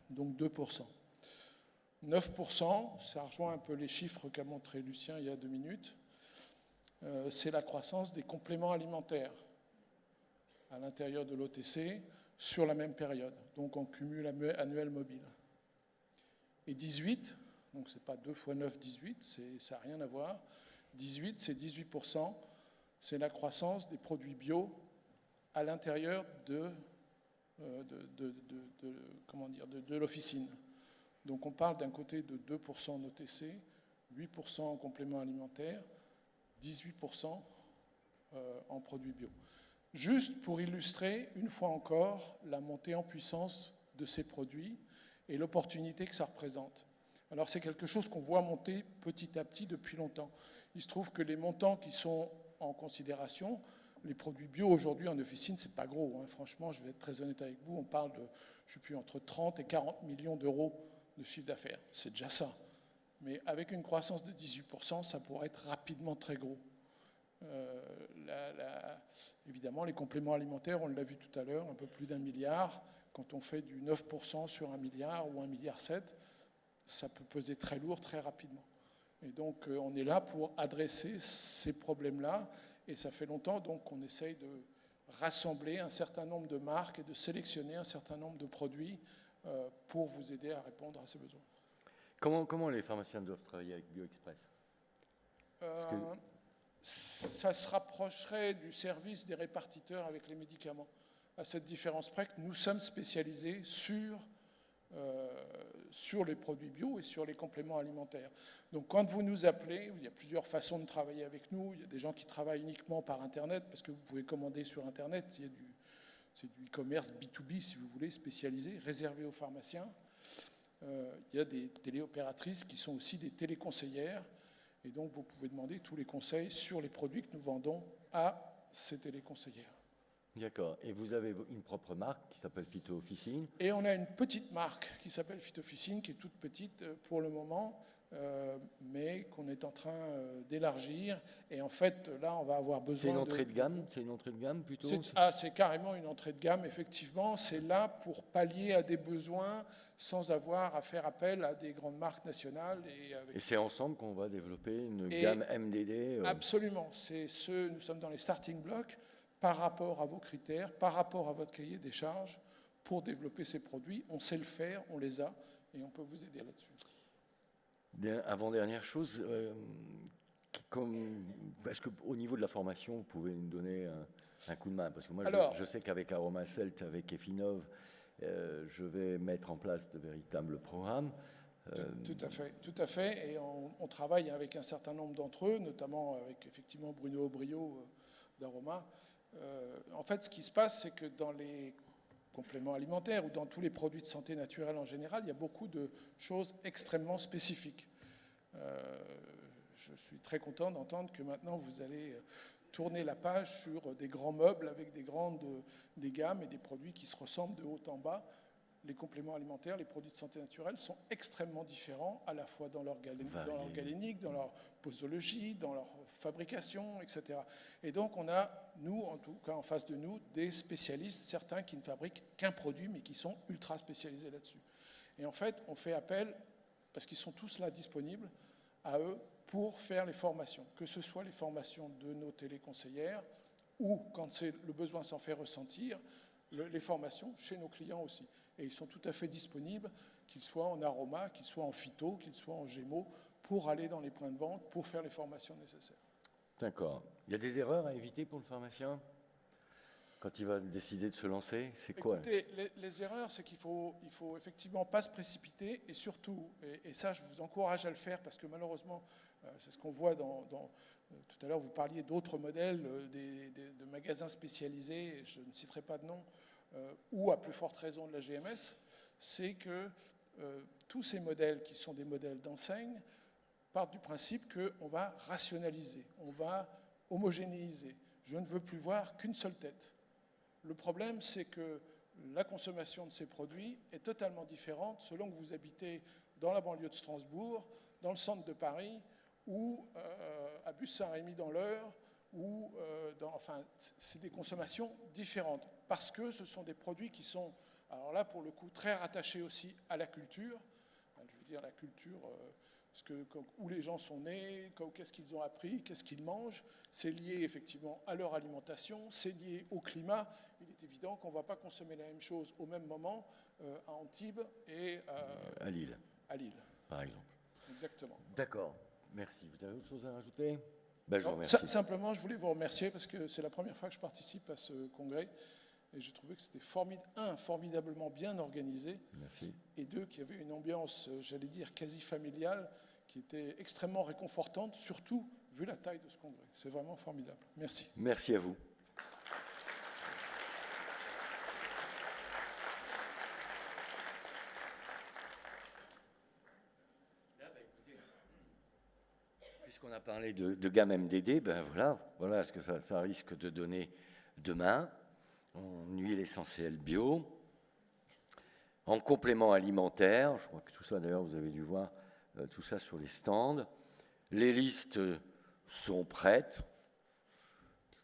donc 2%. 9%, ça rejoint un peu les chiffres qu'a montré Lucien il y a 2 minutes, c'est la croissance des compléments alimentaires à l'intérieur de l'OTC sur la même période, donc en cumul annuel mobile. Et 18, donc c'est pas 2 fois 9, 18, ça n'a rien à voir. 18, c'est 18%, c'est la croissance des produits bio à l'intérieur de l'officine. Donc on parle d'un côté de 2% en OTC, 8% en compléments alimentaires, 18% en produits bio. Juste pour illustrer, une fois encore, la montée en puissance de ces produits et l'opportunité que ça représente. Alors c'est quelque chose qu'on voit monter petit à petit depuis longtemps. Il se trouve que les montants qui sont en considération, les produits bio aujourd'hui en officine, c'est pas gros, hein. Franchement, je vais être très honnête avec vous, on parle de, je sais plus, entre 30 et 40 millions d'euros de chiffre d'affaires. C'est déjà ça. Mais avec une croissance de 18%, ça pourrait être rapidement très gros. Évidemment, les compléments alimentaires, on l'a vu tout à l'heure, un peu plus d'1 milliard. Quand on fait du 9% sur 1 milliard ou 1,7 milliard, ça peut peser très lourd très rapidement. Et donc, on est là pour adresser ces problèmes-là. Et ça fait longtemps donc qu'on essaye de rassembler un certain nombre de marques et de sélectionner un certain nombre de produits pour vous aider à répondre à ces besoins. Comment les pharmaciens doivent travailler avec BioExpress? Ça se rapprocherait du service des répartiteurs avec les médicaments. À cette différence près que nous sommes spécialisés sur les produits bio et sur les compléments alimentaires. Donc quand vous nous appelez, il y a plusieurs façons de travailler avec nous. Il y a des gens qui travaillent uniquement par Internet, parce que vous pouvez commander sur Internet. C'est du e-commerce B2B, si vous voulez, spécialisé, réservé aux pharmaciens. Il y a des téléopératrices qui sont aussi des téléconseillères. Et donc, vous pouvez demander tous les conseils sur les produits que nous vendons à ces téléconseillères. D'accord. Et vous avez une propre marque qui s'appelle Phyto Officine. Et on a une petite marque qui s'appelle Phyto Officine, qui est toute petite pour le moment, mais qu'on est en train d'élargir. Et en fait, là, on va avoir besoin C'est une entrée de gamme. C'est une entrée de gamme plutôt. C'est carrément une entrée de gamme, effectivement. C'est là pour pallier à des besoins sans avoir à faire appel à des grandes marques nationales. Et c'est ensemble qu'on va développer une gamme MDD. Absolument. Nous sommes dans les starting blocks par rapport à vos critères, par rapport à votre cahier des charges, pour développer ces produits. On sait le faire, on les a, et on peut vous aider là-dessus. Avant-dernière chose, est-ce qu'au niveau de la formation, vous pouvez nous donner un coup de main? Parce que moi, je sais qu'avec Aromacelt, avec Efinov, je vais mettre en place de véritables programmes. Tout à fait. Et on travaille avec un certain nombre d'entre eux, notamment avec effectivement Bruno Aubrio d'Aroma. En fait, ce qui se passe, c'est que dans les compléments alimentaires ou dans tous les produits de santé naturelle en général, il y a beaucoup de choses extrêmement spécifiques. Je suis très content d'entendre que maintenant vous allez tourner la page sur des grands meubles avec des gammes et des produits qui se ressemblent de haut en bas. Les compléments alimentaires, les produits de santé naturelle sont extrêmement différents, à la fois dans leur galénique, dans leur posologie, dans leur fabrication, etc. Et donc on a, nous, en tout cas en face de nous, des spécialistes, certains qui ne fabriquent qu'un produit, mais qui sont ultra spécialisés là-dessus. Et en fait, on fait appel, parce qu'ils sont tous là disponibles, à eux pour faire les formations, que ce soit les formations de nos téléconseillères, ou, quand le besoin s'en fait ressentir, les formations chez nos clients aussi. Et ils sont tout à fait disponibles, qu'ils soient en aroma, qu'ils soient en phyto, qu'ils soient en gémeaux, pour aller dans les points de vente, pour faire les formations nécessaires. D'accord. Il y a des erreurs à éviter pour le pharmacien quand il va décider de se lancer? C'est quoi? Écoutez, les erreurs, c'est qu'il faut effectivement pas se précipiter, et surtout, et ça je vous encourage à le faire, parce que malheureusement, c'est ce qu'on voit tout à l'heure, vous parliez d'autres modèles, de magasins spécialisés, je ne citerai pas de nom, ou à plus forte raison de la GMS, c'est que tous ces modèles qui sont des modèles d'enseigne partent du principe qu'on va rationaliser, on va homogénéiser. Je ne veux plus voir qu'une seule tête. Le problème, c'est que la consommation de ces produits est totalement différente selon que vous habitez dans la banlieue de Strasbourg, dans le centre de Paris, ou à Bus-Saint-Rémy dans l'Eure, ou enfin, c'est des consommations différentes, parce que ce sont des produits qui sont, alors là, pour le coup, très rattachés aussi à la culture. Je veux dire, la culture, où les gens sont nés, qu'est-ce qu'ils ont appris, qu'est-ce qu'ils mangent. C'est lié effectivement à leur alimentation, c'est lié au climat. Il est évident qu'on ne va pas consommer la même chose au même moment à Antibes et à Lille. à Lille. par exemple. Exactement. D'accord, merci. Vous avez autre chose à rajouter? Ben, je vous Non, remercie. simplement, je voulais vous remercier parce que c'est la première fois que je participe à ce congrès et j'ai trouvé que c'était formidablement bien organisé Merci. et deux, qu'il y avait une ambiance, j'allais dire, quasi familiale qui était extrêmement réconfortante, surtout vu la taille de ce congrès. C'est vraiment formidable. Merci. Merci à vous. Puisqu'on a parlé de gamme MDD, ben voilà ce que ça risque de donner demain, en huile essentielle bio, en complément alimentaire. Je crois que tout ça, d'ailleurs, vous avez dû voir tout ça sur les stands. Les listes sont prêtes.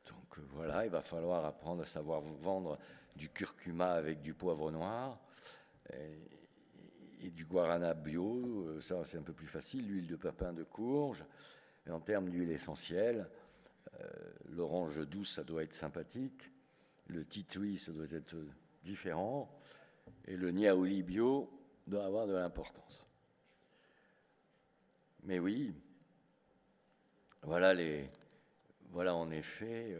Donc voilà, il va falloir apprendre à savoir vendre du curcuma avec du poivre noir et du guarana bio. Ça, c'est un peu plus facile. L'huile de papin de courge. Et en termes d'huile essentielle, l'orange douce, ça doit être sympathique. Le tea tree, ça doit être différent. Et le niaouli bio doit avoir de l'importance. Mais oui, voilà en effet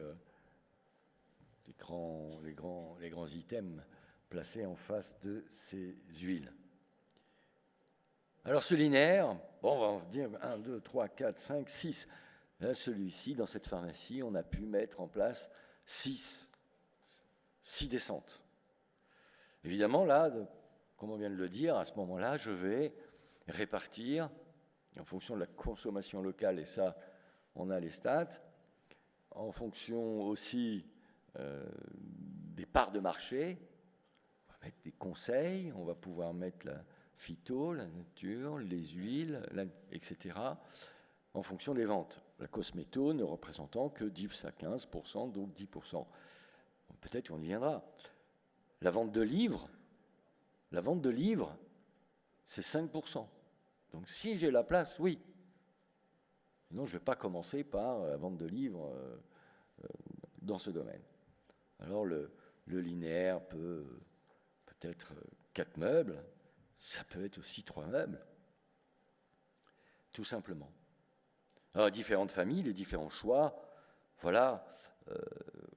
les grands items placés en face de ces huiles. Alors ce linéaire, bon, on va en dire 1, 2, 3, 4, 5, 6. Là, celui-ci, dans cette pharmacie, on a pu mettre en place 6 descentes. Évidemment, là, comme on vient de le dire, à ce moment-là, je vais répartir, en fonction de la consommation locale, et ça, on a les stats, en fonction aussi des parts de marché, on va mettre des conseils, on va pouvoir mettre la phyto, la nature, les huiles, etc., en fonction des ventes. La cosméto ne représentant que 10 à 15%, donc 10%. Peut-être on y viendra. La vente de livres, c'est 5%. Donc si j'ai la place, oui. Sinon, je ne vais pas commencer par la vente de livres dans ce domaine. Alors le linéaire peut-être 4 meubles, ça peut être aussi 3 meubles, tout simplement. Alors, différentes familles, les différents choix, voilà,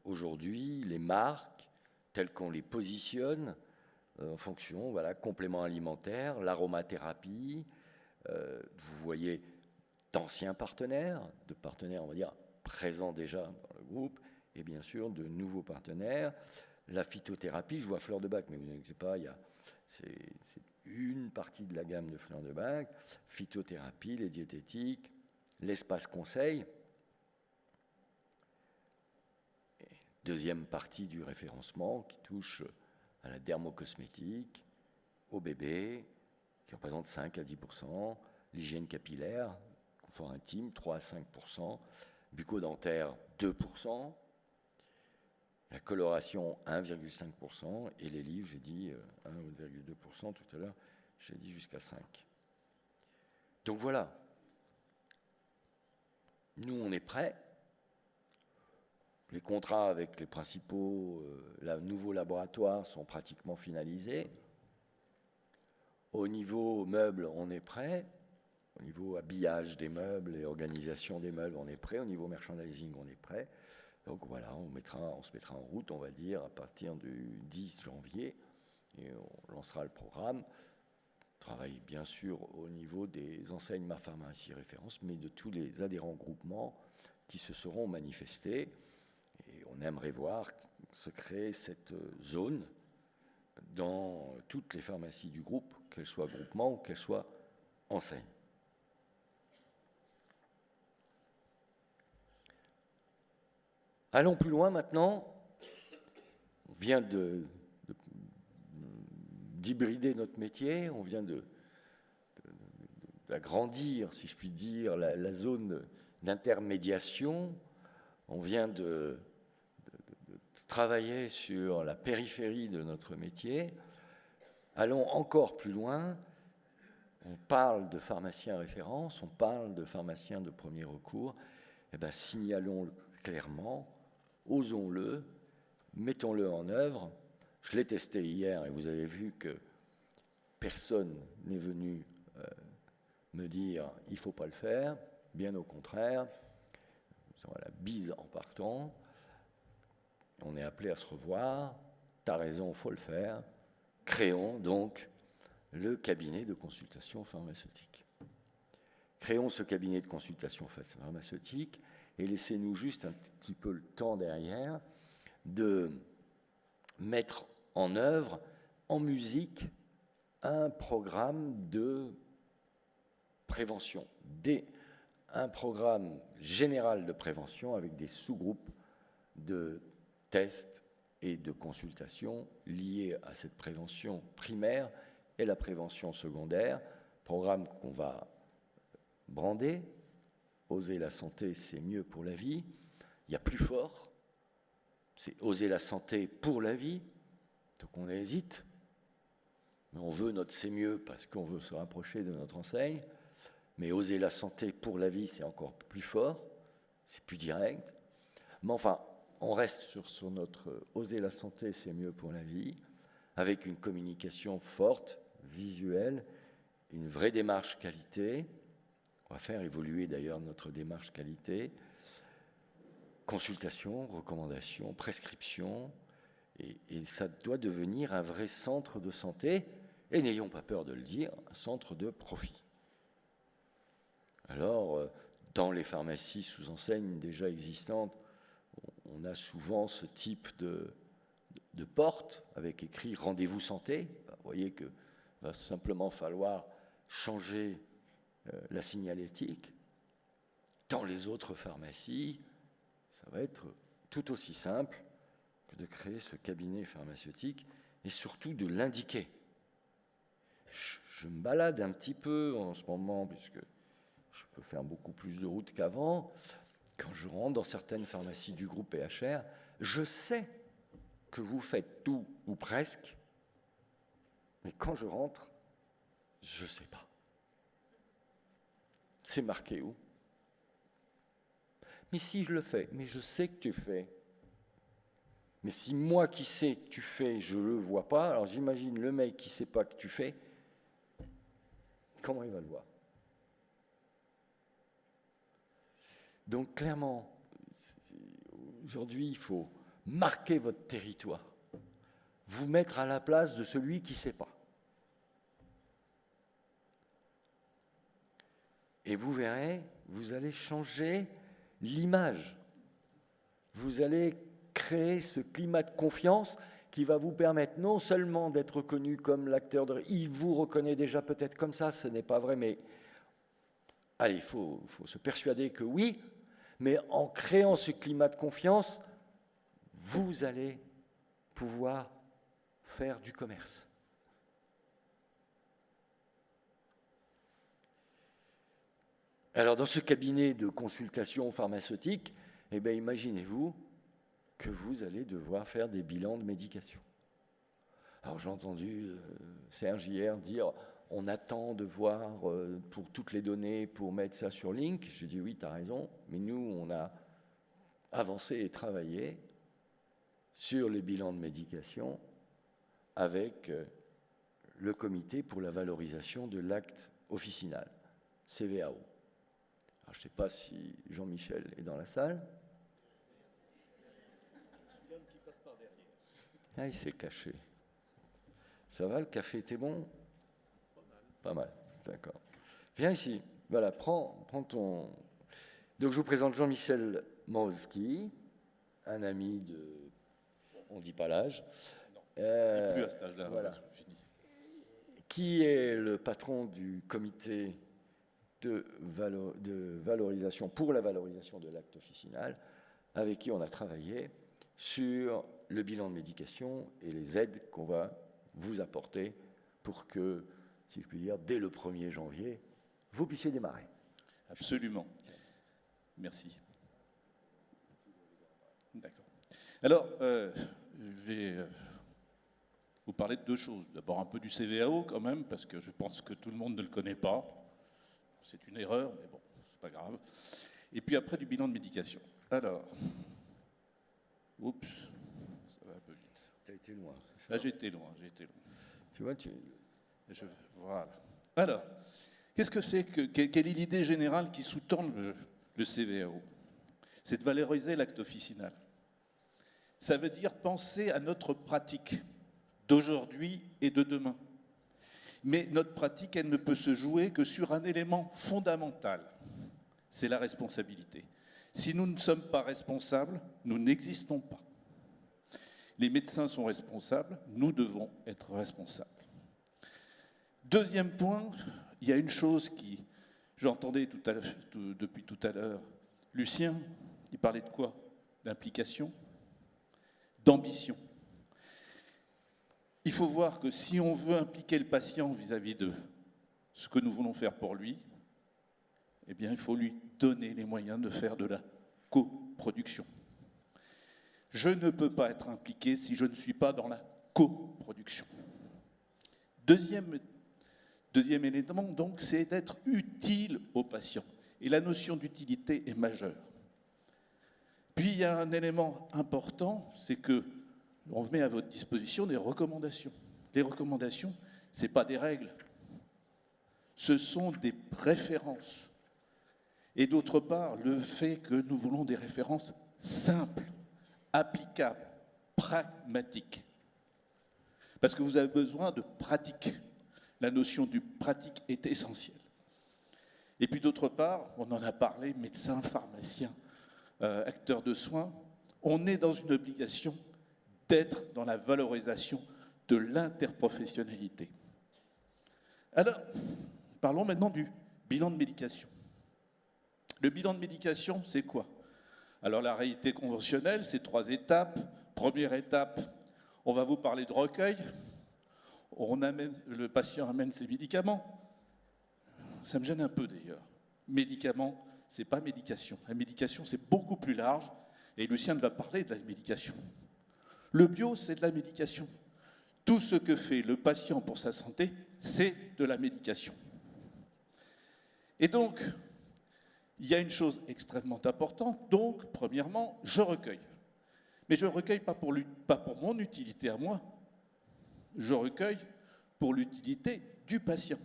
aujourd'hui, les marques, telles qu'on les positionne, en fonction, voilà, compléments alimentaires, l'aromathérapie, vous voyez d'anciens partenaires, de partenaires, on va dire, présents déjà dans le groupe, et bien sûr de nouveaux partenaires. La phytothérapie, je vois Fleur de Bac, mais vous n'inquiétez pas, c'est une partie de la gamme de Fleur de Bac. Phytothérapie, les diététiques, l'espace conseil. Deuxième partie du référencement qui touche à la dermocosmétique, au bébé, qui représente 5 à 10%, l'hygiène capillaire, confort intime, 3 à 5%, bucco-dentaire, 2%, la coloration, 1,5%, et les livres, j'ai dit 1,2% tout à l'heure, j'ai dit jusqu'à 5%. Donc voilà, nous on est prêts. Les contrats avec les principaux nouveaux laboratoires sont pratiquement finalisés. Au niveau meubles, on est prêt. Au niveau habillage des meubles et organisation des meubles, on est prêt. Au niveau merchandising, on est prêt. Donc voilà, on se mettra en route, on va dire, à partir du 10 janvier. Et on lancera le programme. On travaille bien sûr au niveau des enseignes Ma Pharmacie Référence, mais de tous les adhérents groupements qui se seront manifestés. Et on aimerait voir se créer cette zone dans toutes les pharmacies du groupe, qu'elles soient groupements ou qu'elles soient enseignes. Allons plus loin maintenant. On vient d'hybrider notre métier, on vient d'agrandir, si je puis dire, la zone d'intermédiation. On vient de travailler sur la périphérie de notre métier. Allons encore plus loin. On parle de pharmaciens référence, on parle de pharmaciens de premier recours. Eh bien, signalons clairement, osons-le, mettons-le en œuvre. Je l'ai testé hier et vous avez vu que personne n'est venu me dire il ne faut pas le faire, bien au contraire, la bise en partant, on est appelé à se revoir, tu as raison, il faut le faire, créons donc le cabinet de consultation pharmaceutique. Créons ce cabinet de consultation pharmaceutique et laissez-nous juste un petit peu le temps derrière de mettre en œuvre, en musique, un programme de prévention, un programme général de prévention avec des sous-groupes de tests et de consultations liés à cette prévention primaire et la prévention secondaire, programme qu'on va brander. Oser la santé, c'est mieux pour la vie. Il y a plus fort, c'est oser la santé pour la vie. Donc on hésite, mais on veut notre c'est mieux parce qu'on veut se rapprocher de notre enseigne. Mais oser la santé pour la vie, c'est encore plus fort, c'est plus direct. Mais enfin, on reste sur notre oser la santé, c'est mieux pour la vie, avec une communication forte, visuelle, une vraie démarche qualité. On va faire évoluer d'ailleurs notre démarche qualité. Consultation, recommandation, prescription. Et ça doit devenir un vrai centre de santé, et n'ayons pas peur de le dire, un centre de profit. Alors, dans les pharmacies sous enseigne déjà existantes, on a souvent ce type de porte avec écrit « Rendez-vous santé ». Vous voyez qu'il va simplement falloir changer la signalétique. Dans les autres pharmacies, ça va être tout aussi simple que de créer ce cabinet pharmaceutique et surtout de l'indiquer. Je me balade un petit peu en ce moment, puisque je peux faire beaucoup plus de route qu'avant. Quand je rentre dans certaines pharmacies du groupe PHR, je sais que vous faites tout ou presque, mais quand je rentre, je ne sais pas. C'est marqué où? Mais si je le fais, mais je sais que tu fais. Mais si moi qui sais que tu fais, je ne le vois pas, alors j'imagine le mec qui ne sait pas que tu fais, comment il va le voir? Donc clairement, aujourd'hui, il faut marquer votre territoire, vous mettre à la place de celui qui ne sait pas. Et vous verrez, vous allez changer l'image. Vous allez créer ce climat de confiance qui va vous permettre non seulement d'être reconnu comme l'acteur de... Il vous reconnaît déjà peut-être comme ça, ce n'est pas vrai, mais allez, il faut se persuader que oui, mais en créant ce climat de confiance, vous allez pouvoir faire du commerce. Alors, dans ce cabinet de consultation pharmaceutique, eh bien, imaginez-vous que vous allez devoir faire des bilans de médication. Alors, j'ai entendu Serge hier dire on attend de voir pour toutes les données pour mettre ça sur Link. J'ai dit oui, tu as raison, mais nous, on a avancé et travaillé sur les bilans de médication avec le comité pour la valorisation de l'acte officinal, CVAO. Alors, je ne sais pas si Jean-Michel est dans la salle. Ah, il s'est caché. Ça va, le café était bon? Pas mal, d'accord. Viens ici. Voilà, prends ton... Donc, je vous présente Jean-Michel Mowski, un ami de... On ne dit pas l'âge. Non, plus à cet âge-là, voilà. Fini. Qui est le patron du comité de valorisation, pour la valorisation de l'acte officinal, avec qui on a travaillé sur le bilan de médication et les aides qu'on va vous apporter pour que, si je puis dire, dès le 1er janvier, vous puissiez démarrer. Absolument. Merci. D'accord. Alors, je vais vous parler de deux choses. D'abord, un peu du CVAO quand même, parce que je pense que tout le monde ne le connaît pas. C'est une erreur, mais bon, c'est pas grave. Et puis après, du bilan de médication. Alors, oups, ça va un peu vite. Tu as été loin. Là, j'ai été loin. Tu vois, Voilà. Alors, qu'est-ce que c'est quelle est l'idée générale qui sous-tend le CVAO? C'est de valoriser l'acte officinal. Ça veut dire penser à notre pratique d'aujourd'hui et de demain. Mais notre pratique, elle ne peut se jouer que sur un élément fondamental, c'est la responsabilité. Si nous ne sommes pas responsables, nous n'existons pas. Les médecins sont responsables, nous devons être responsables. Deuxième point, il y a une chose qui, j'entendais depuis tout à l'heure, Lucien, il parlait de quoi? D'implication, d'ambition. Il faut voir que si on veut impliquer le patient vis-à-vis de ce que nous voulons faire pour lui, eh bien, il faut lui donner les moyens de faire de la coproduction. Je ne peux pas être impliqué si je ne suis pas dans la coproduction. Deuxième élément, donc, c'est d'être utile au patient. Et la notion d'utilité est majeure. Puis, il y a un élément important, c'est que on met à votre disposition des recommandations. Les recommandations, ce n'est pas des règles, ce sont des références. Et d'autre part, le fait que nous voulons des références simples, applicables, pragmatiques. Parce que vous avez besoin de pratique. La notion du pratique est essentielle. Et puis d'autre part, on en a parlé, médecins, pharmaciens, acteurs de soins, on est dans une obligation d'être dans la valorisation de l'interprofessionnalité. Alors, parlons maintenant du bilan de médication. Le bilan de médication, c'est quoi? Alors, la réalité conventionnelle, c'est 3 étapes. Première étape, on va vous parler de recueil. Le patient amène ses médicaments. Ça me gêne un peu d'ailleurs. Médicaments, ce n'est pas médication. La médication, c'est beaucoup plus large. Et Lucien va parler de la médication. Le bio, c'est de la médication. Tout ce que fait le patient pour sa santé, c'est de la médication. Et donc, il y a une chose extrêmement importante. Donc, premièrement, je recueille. Mais je ne recueille pas pour mon utilité à moi. Je recueille pour l'utilité du patient.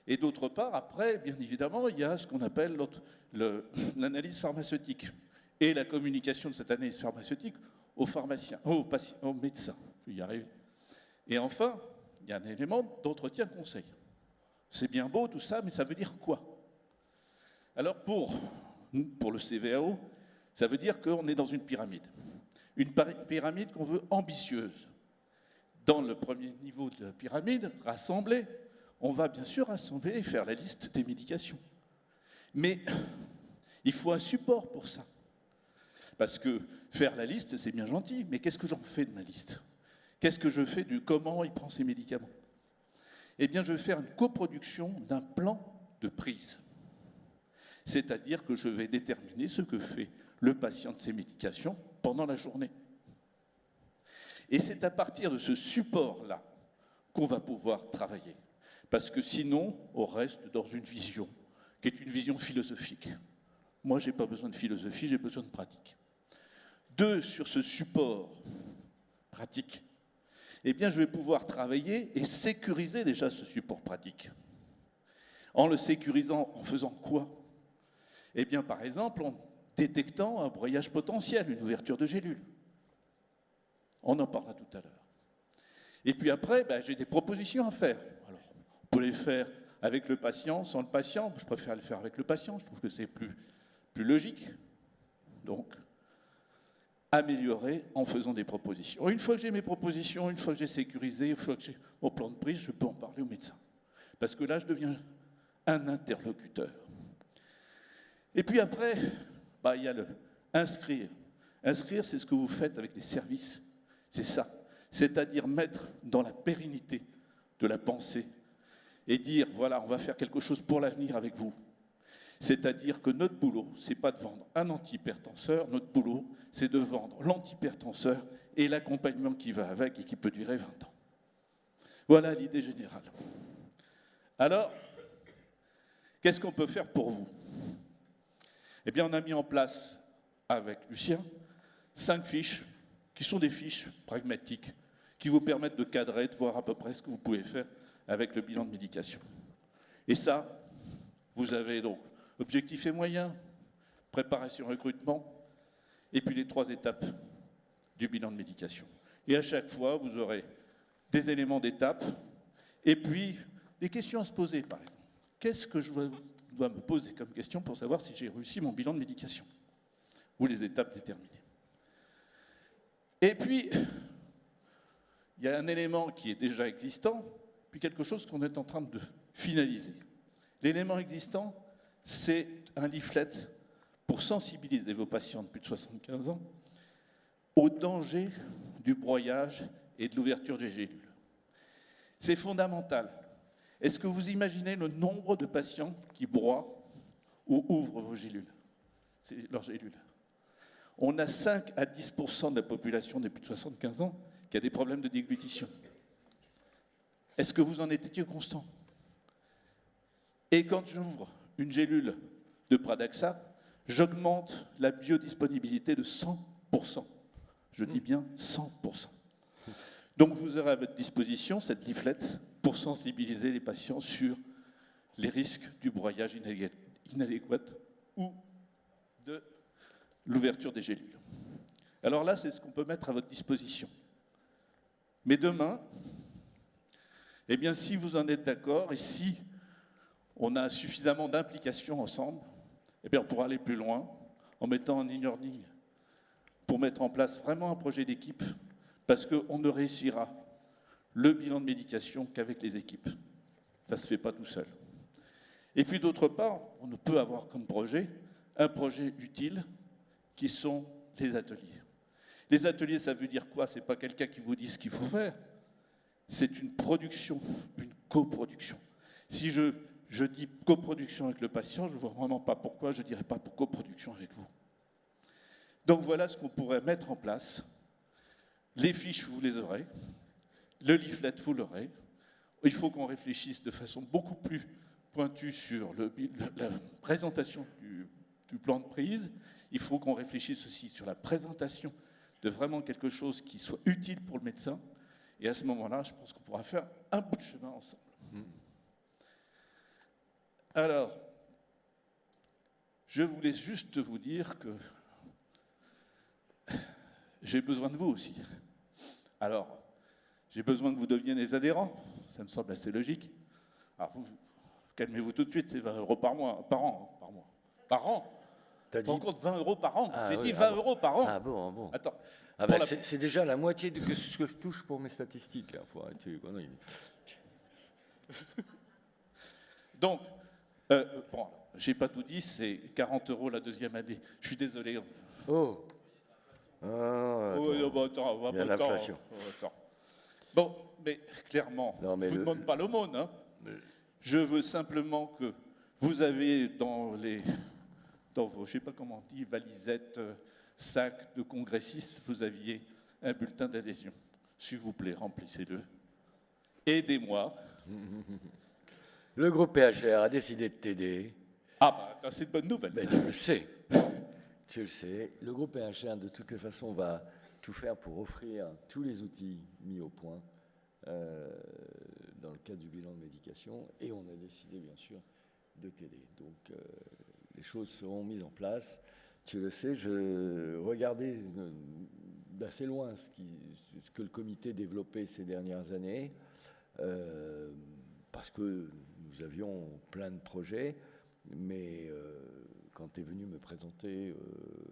Et d'autre part, après, bien évidemment, il y a ce qu'on appelle l'analyse pharmaceutique et la communication de cette analyse pharmaceutique aux pharmaciens, aux médecins. Je vais y arriver. Et enfin, il y a un élément d'entretien conseil. C'est bien beau tout ça, mais ça veut dire quoi? Alors pour le CVAO, ça veut dire qu'on est dans une pyramide. Une pyramide qu'on veut ambitieuse. Dans le premier niveau de la pyramide, rassembler, on va bien sûr rassembler et faire la liste des médications. Mais il faut un support pour ça. Parce que faire la liste, c'est bien gentil, mais qu'est-ce que j'en fais de ma liste? Qu'est-ce que je fais du comment il prend ses médicaments? Eh bien, je vais faire une coproduction d'un plan de prise. C'est-à-dire que je vais déterminer ce que fait le patient de ses médications pendant la journée. Et c'est à partir de ce support-là qu'on va pouvoir travailler. Parce que sinon, on reste dans une vision qui est une vision philosophique. Moi, je n'ai pas besoin de philosophie, j'ai besoin de pratique. 2, sur ce support pratique, eh bien, je vais pouvoir travailler et sécuriser déjà ce support pratique. En le sécurisant, en faisant quoi? Eh bien, par exemple, en détectant un broyage potentiel, une ouverture de gélule. On en parlera tout à l'heure. Et puis après, j'ai des propositions à faire. Alors, on peut les faire avec le patient, sans le patient. Je préfère le faire avec le patient, je trouve que c'est plus logique. Donc, améliorer en faisant des propositions. Une fois que j'ai mes propositions, une fois que j'ai sécurisé, une fois que j'ai mon plan de prise, je peux en parler au médecin. Parce que là, je deviens un interlocuteur. Et puis après, il y a le inscrire. Inscrire, c'est ce que vous faites avec les services. C'est ça. C'est-à-dire mettre dans la pérennité de la pensée et dire, voilà, on va faire quelque chose pour l'avenir avec vous. C'est-à-dire que notre boulot, ce n'est pas de vendre un antihypertenseur, notre boulot, c'est de vendre l'antihypertenseur et l'accompagnement qui va avec et qui peut durer 20 ans. Voilà l'idée générale. Alors, qu'est-ce qu'on peut faire pour vous? Eh bien, on a mis en place, avec Lucien, 5 fiches, qui sont des fiches pragmatiques, qui vous permettent de cadrer, de voir à peu près ce que vous pouvez faire avec le bilan de médication. Et ça, vous avez donc objectifs et moyens, préparation, recrutement, et puis les 3 étapes du bilan de médication. Et à chaque fois, vous aurez des éléments d'étape, et puis des questions à se poser, par exemple. Qu'est-ce que je dois me poser comme question pour savoir si j'ai réussi mon bilan de médication? Ou les étapes déterminées. Et puis, il y a un élément qui est déjà existant, puis quelque chose qu'on est en train de finaliser. L'élément existant, c'est un leaflet pour sensibiliser vos patients de plus de 75 ans au danger du broyage et de l'ouverture des gélules. C'est fondamental. Est-ce que vous imaginez le nombre de patients qui broient ou ouvrent vos gélules, leurs gélules? On a 5 à 10% de la population des plus de 75 ans qui a des problèmes de déglutition. Est-ce que vous en étiez constant? Et quand j'ouvre une gélule de Pradaxa, j'augmente la biodisponibilité de 100%. Je dis bien 100%. Donc vous aurez à votre disposition cette leaflette pour sensibiliser les patients sur les risques du broyage inadéquat ou de l'ouverture des gélules. Alors là, c'est ce qu'on peut mettre à votre disposition. Mais demain, eh bien, si vous en êtes d'accord et si on a suffisamment d'implication ensemble, eh bien, on pourra aller plus loin en mettant en e-learning pour mettre en place vraiment un projet d'équipe, parce qu'on ne réussira le bilan de médication qu'avec les équipes. Ça ne se fait pas tout seul. Et puis d'autre part, on peut avoir comme projet un projet utile qui sont les ateliers. Les ateliers, ça veut dire quoi? Ce n'est pas quelqu'un qui vous dit ce qu'il faut faire. C'est une production, une coproduction. Si je dis coproduction avec le patient, je ne vois vraiment pas pourquoi je ne dirais pas coproduction avec vous. Donc voilà ce qu'on pourrait mettre en place. Les fiches, vous les aurez. Le leaflet, vous l'aurez. Il faut qu'on réfléchisse de façon beaucoup plus pointue sur la présentation du plan de prise. Il faut qu'on réfléchisse aussi sur la présentation de vraiment quelque chose qui soit utile pour le médecin. Et à ce moment-là, je pense qu'on pourra faire un bout de chemin ensemble. Alors, je voulais juste vous dire que j'ai besoin de vous aussi. Alors, j'ai besoin que vous deveniez des adhérents. Ça me semble assez logique. Alors, vous calmez-vous tout de suite, c'est 20 € par mois, par an, par mois. Par an. T'as dit... On compte 20 € par an. Ah, J'ai oui, dit 20 € par an. Ah bon, bon. Attends. Ah bah c'est déjà la moitié de ce que je touche pour mes statistiques. Là. Faut arrêter les conneries. Donc, bon, j'ai pas tout dit, c'est 40 € la deuxième année. Je suis désolé. Oh. Attends, il y a l'inflation. Bon, mais clairement, non, mais je ne vous demande pas l'aumône. Hein. Je veux simplement que vous avez dans vos, je ne sais pas comment on dit, valisettes, sacs de congressistes, vous aviez un bulletin d'adhésion. S'il vous plaît, remplissez-le. Aidez-moi. Le groupe PHR a décidé de t'aider. Ah, bah, c'est de bonne nouvelle. Ben, tu le sais. Tu le sais. Le groupe PHR, de toutes les façons, va tout faire pour offrir tous les outils mis au point dans le cadre du bilan de médication. Et on a décidé, bien sûr, de t'aider. Donc, les choses seront mises en place. Tu le sais, je regardais d'assez loin ce que le comité développait ces dernières années, parce que nous avions plein de projets, mais quand tu es venu me présenter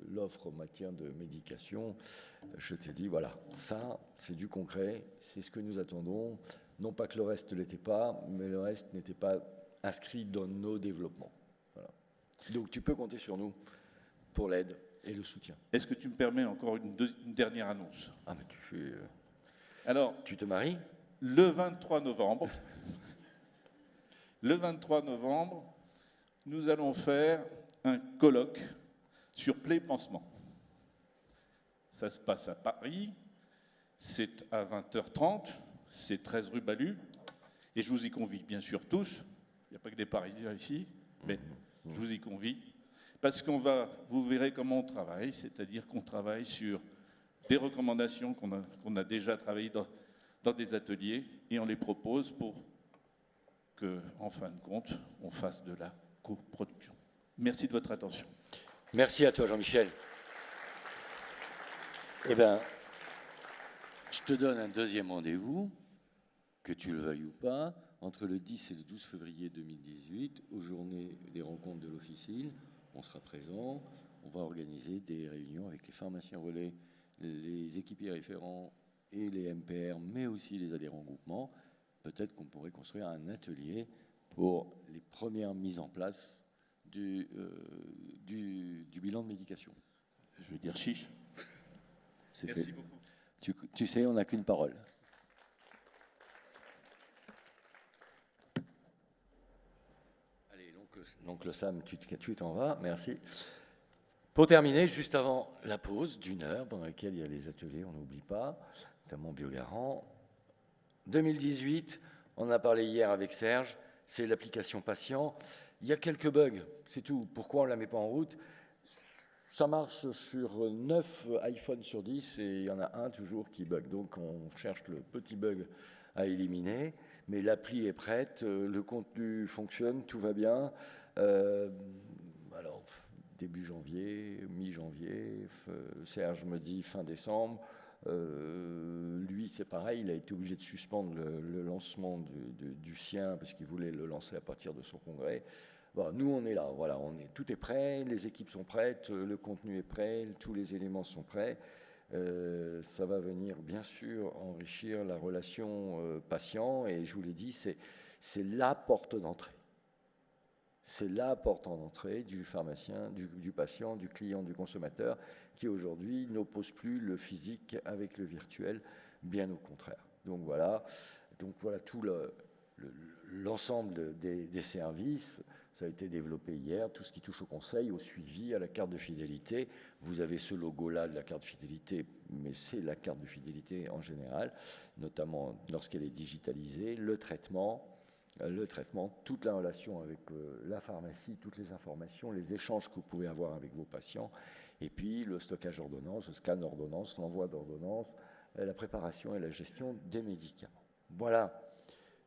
l'offre en matière de médication, je t'ai dit, voilà, ça, c'est du concret, c'est ce que nous attendons. Non pas que le reste ne l'était pas, mais le reste n'était pas inscrit dans nos développements. Voilà. Donc tu peux compter sur nous pour l'aide et le soutien. Est-ce que tu me permets encore une dernière annonce? Ah, mais tu fais... Alors, tu te maries? Le 23 novembre, nous allons faire un colloque sur Play Pansement. Ça se passe à Paris, c'est à 20h30, c'est 13 rue Balu, et je vous y convie bien sûr tous. Il n'y a pas que des Parisiens ici, mais je vous y convie. Parce vous verrez comment on travaille, c'est-à-dire qu'on travaille sur des recommandations qu'on a déjà travaillées dans des ateliers, et on les propose pour qu'en fin de compte, on fasse de la coproduction. Merci de votre attention. Merci à toi, Jean-Michel. Eh bien, je te donne un deuxième rendez-vous, que tu le veuilles ou pas, entre le 10 et le 12 février 2018, aux journées des rencontres de l'officine. On sera présent, on va organiser des réunions avec les pharmaciens relais, les équipiers référents et les MPR, mais aussi les adhérents groupements. Peut-être qu'on pourrait construire un atelier pour les premières mises en place du bilan de médication. Je veux dire chiche. C'est Merci fait. beaucoup. Tu sais, on n'a qu'une parole. Allez, l'oncle Sam, tu t'en vas, merci. Pour terminer, juste avant la pause d'une heure, pendant laquelle il y a les ateliers, on n'oublie pas, notamment Biogarant. 2018, on en a parlé hier avec Serge, c'est l'application patient. Il y a quelques bugs, c'est tout. Pourquoi on ne la met pas en route? Ça marche sur 9 iPhones sur 10 et il y en a un toujours qui bug. Donc on cherche le petit bug à éliminer. Mais l'appli est prête, le contenu fonctionne, tout va bien. Alors, début janvier, mi-janvier, Serge me dit fin décembre. Lui, c'est pareil, il a été obligé de suspendre le lancement du sien parce qu'il voulait le lancer à partir de son congrès. Bon, nous, on est là, voilà, tout est prêt, les équipes sont prêtes, le contenu est prêt, tous les éléments sont prêts. Ça va venir, bien sûr, enrichir la relation patient, et je vous l'ai dit, c'est la porte d'entrée. C'est la porte d'entrée du pharmacien, du patient, du client, du consommateur, qui aujourd'hui n'oppose plus le physique avec le virtuel, bien au contraire. Donc voilà tout l'ensemble des services. Ça a été développé hier, tout ce qui touche au conseil, au suivi, à la carte de fidélité. Vous avez ce logo-là de la carte de fidélité, mais c'est la carte de fidélité en général, notamment lorsqu'elle est digitalisée, le traitement, toute la relation avec la pharmacie, toutes les informations, les échanges que vous pouvez avoir avec vos patients, et puis le stockage d'ordonnances, le scan d'ordonnances, l'envoi d'ordonnances, la préparation et la gestion des médicaments. Voilà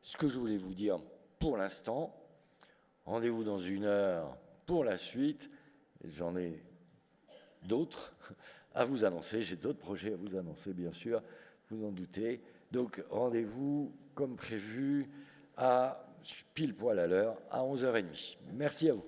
ce que je voulais vous dire pour l'instant. Rendez-vous dans une heure pour la suite. J'en ai d'autres à vous annoncer. J'ai d'autres projets à vous annoncer, bien sûr, vous en doutez. Donc, rendez-vous, comme prévu, à pile poil à l'heure, à 11h30. Merci à vous.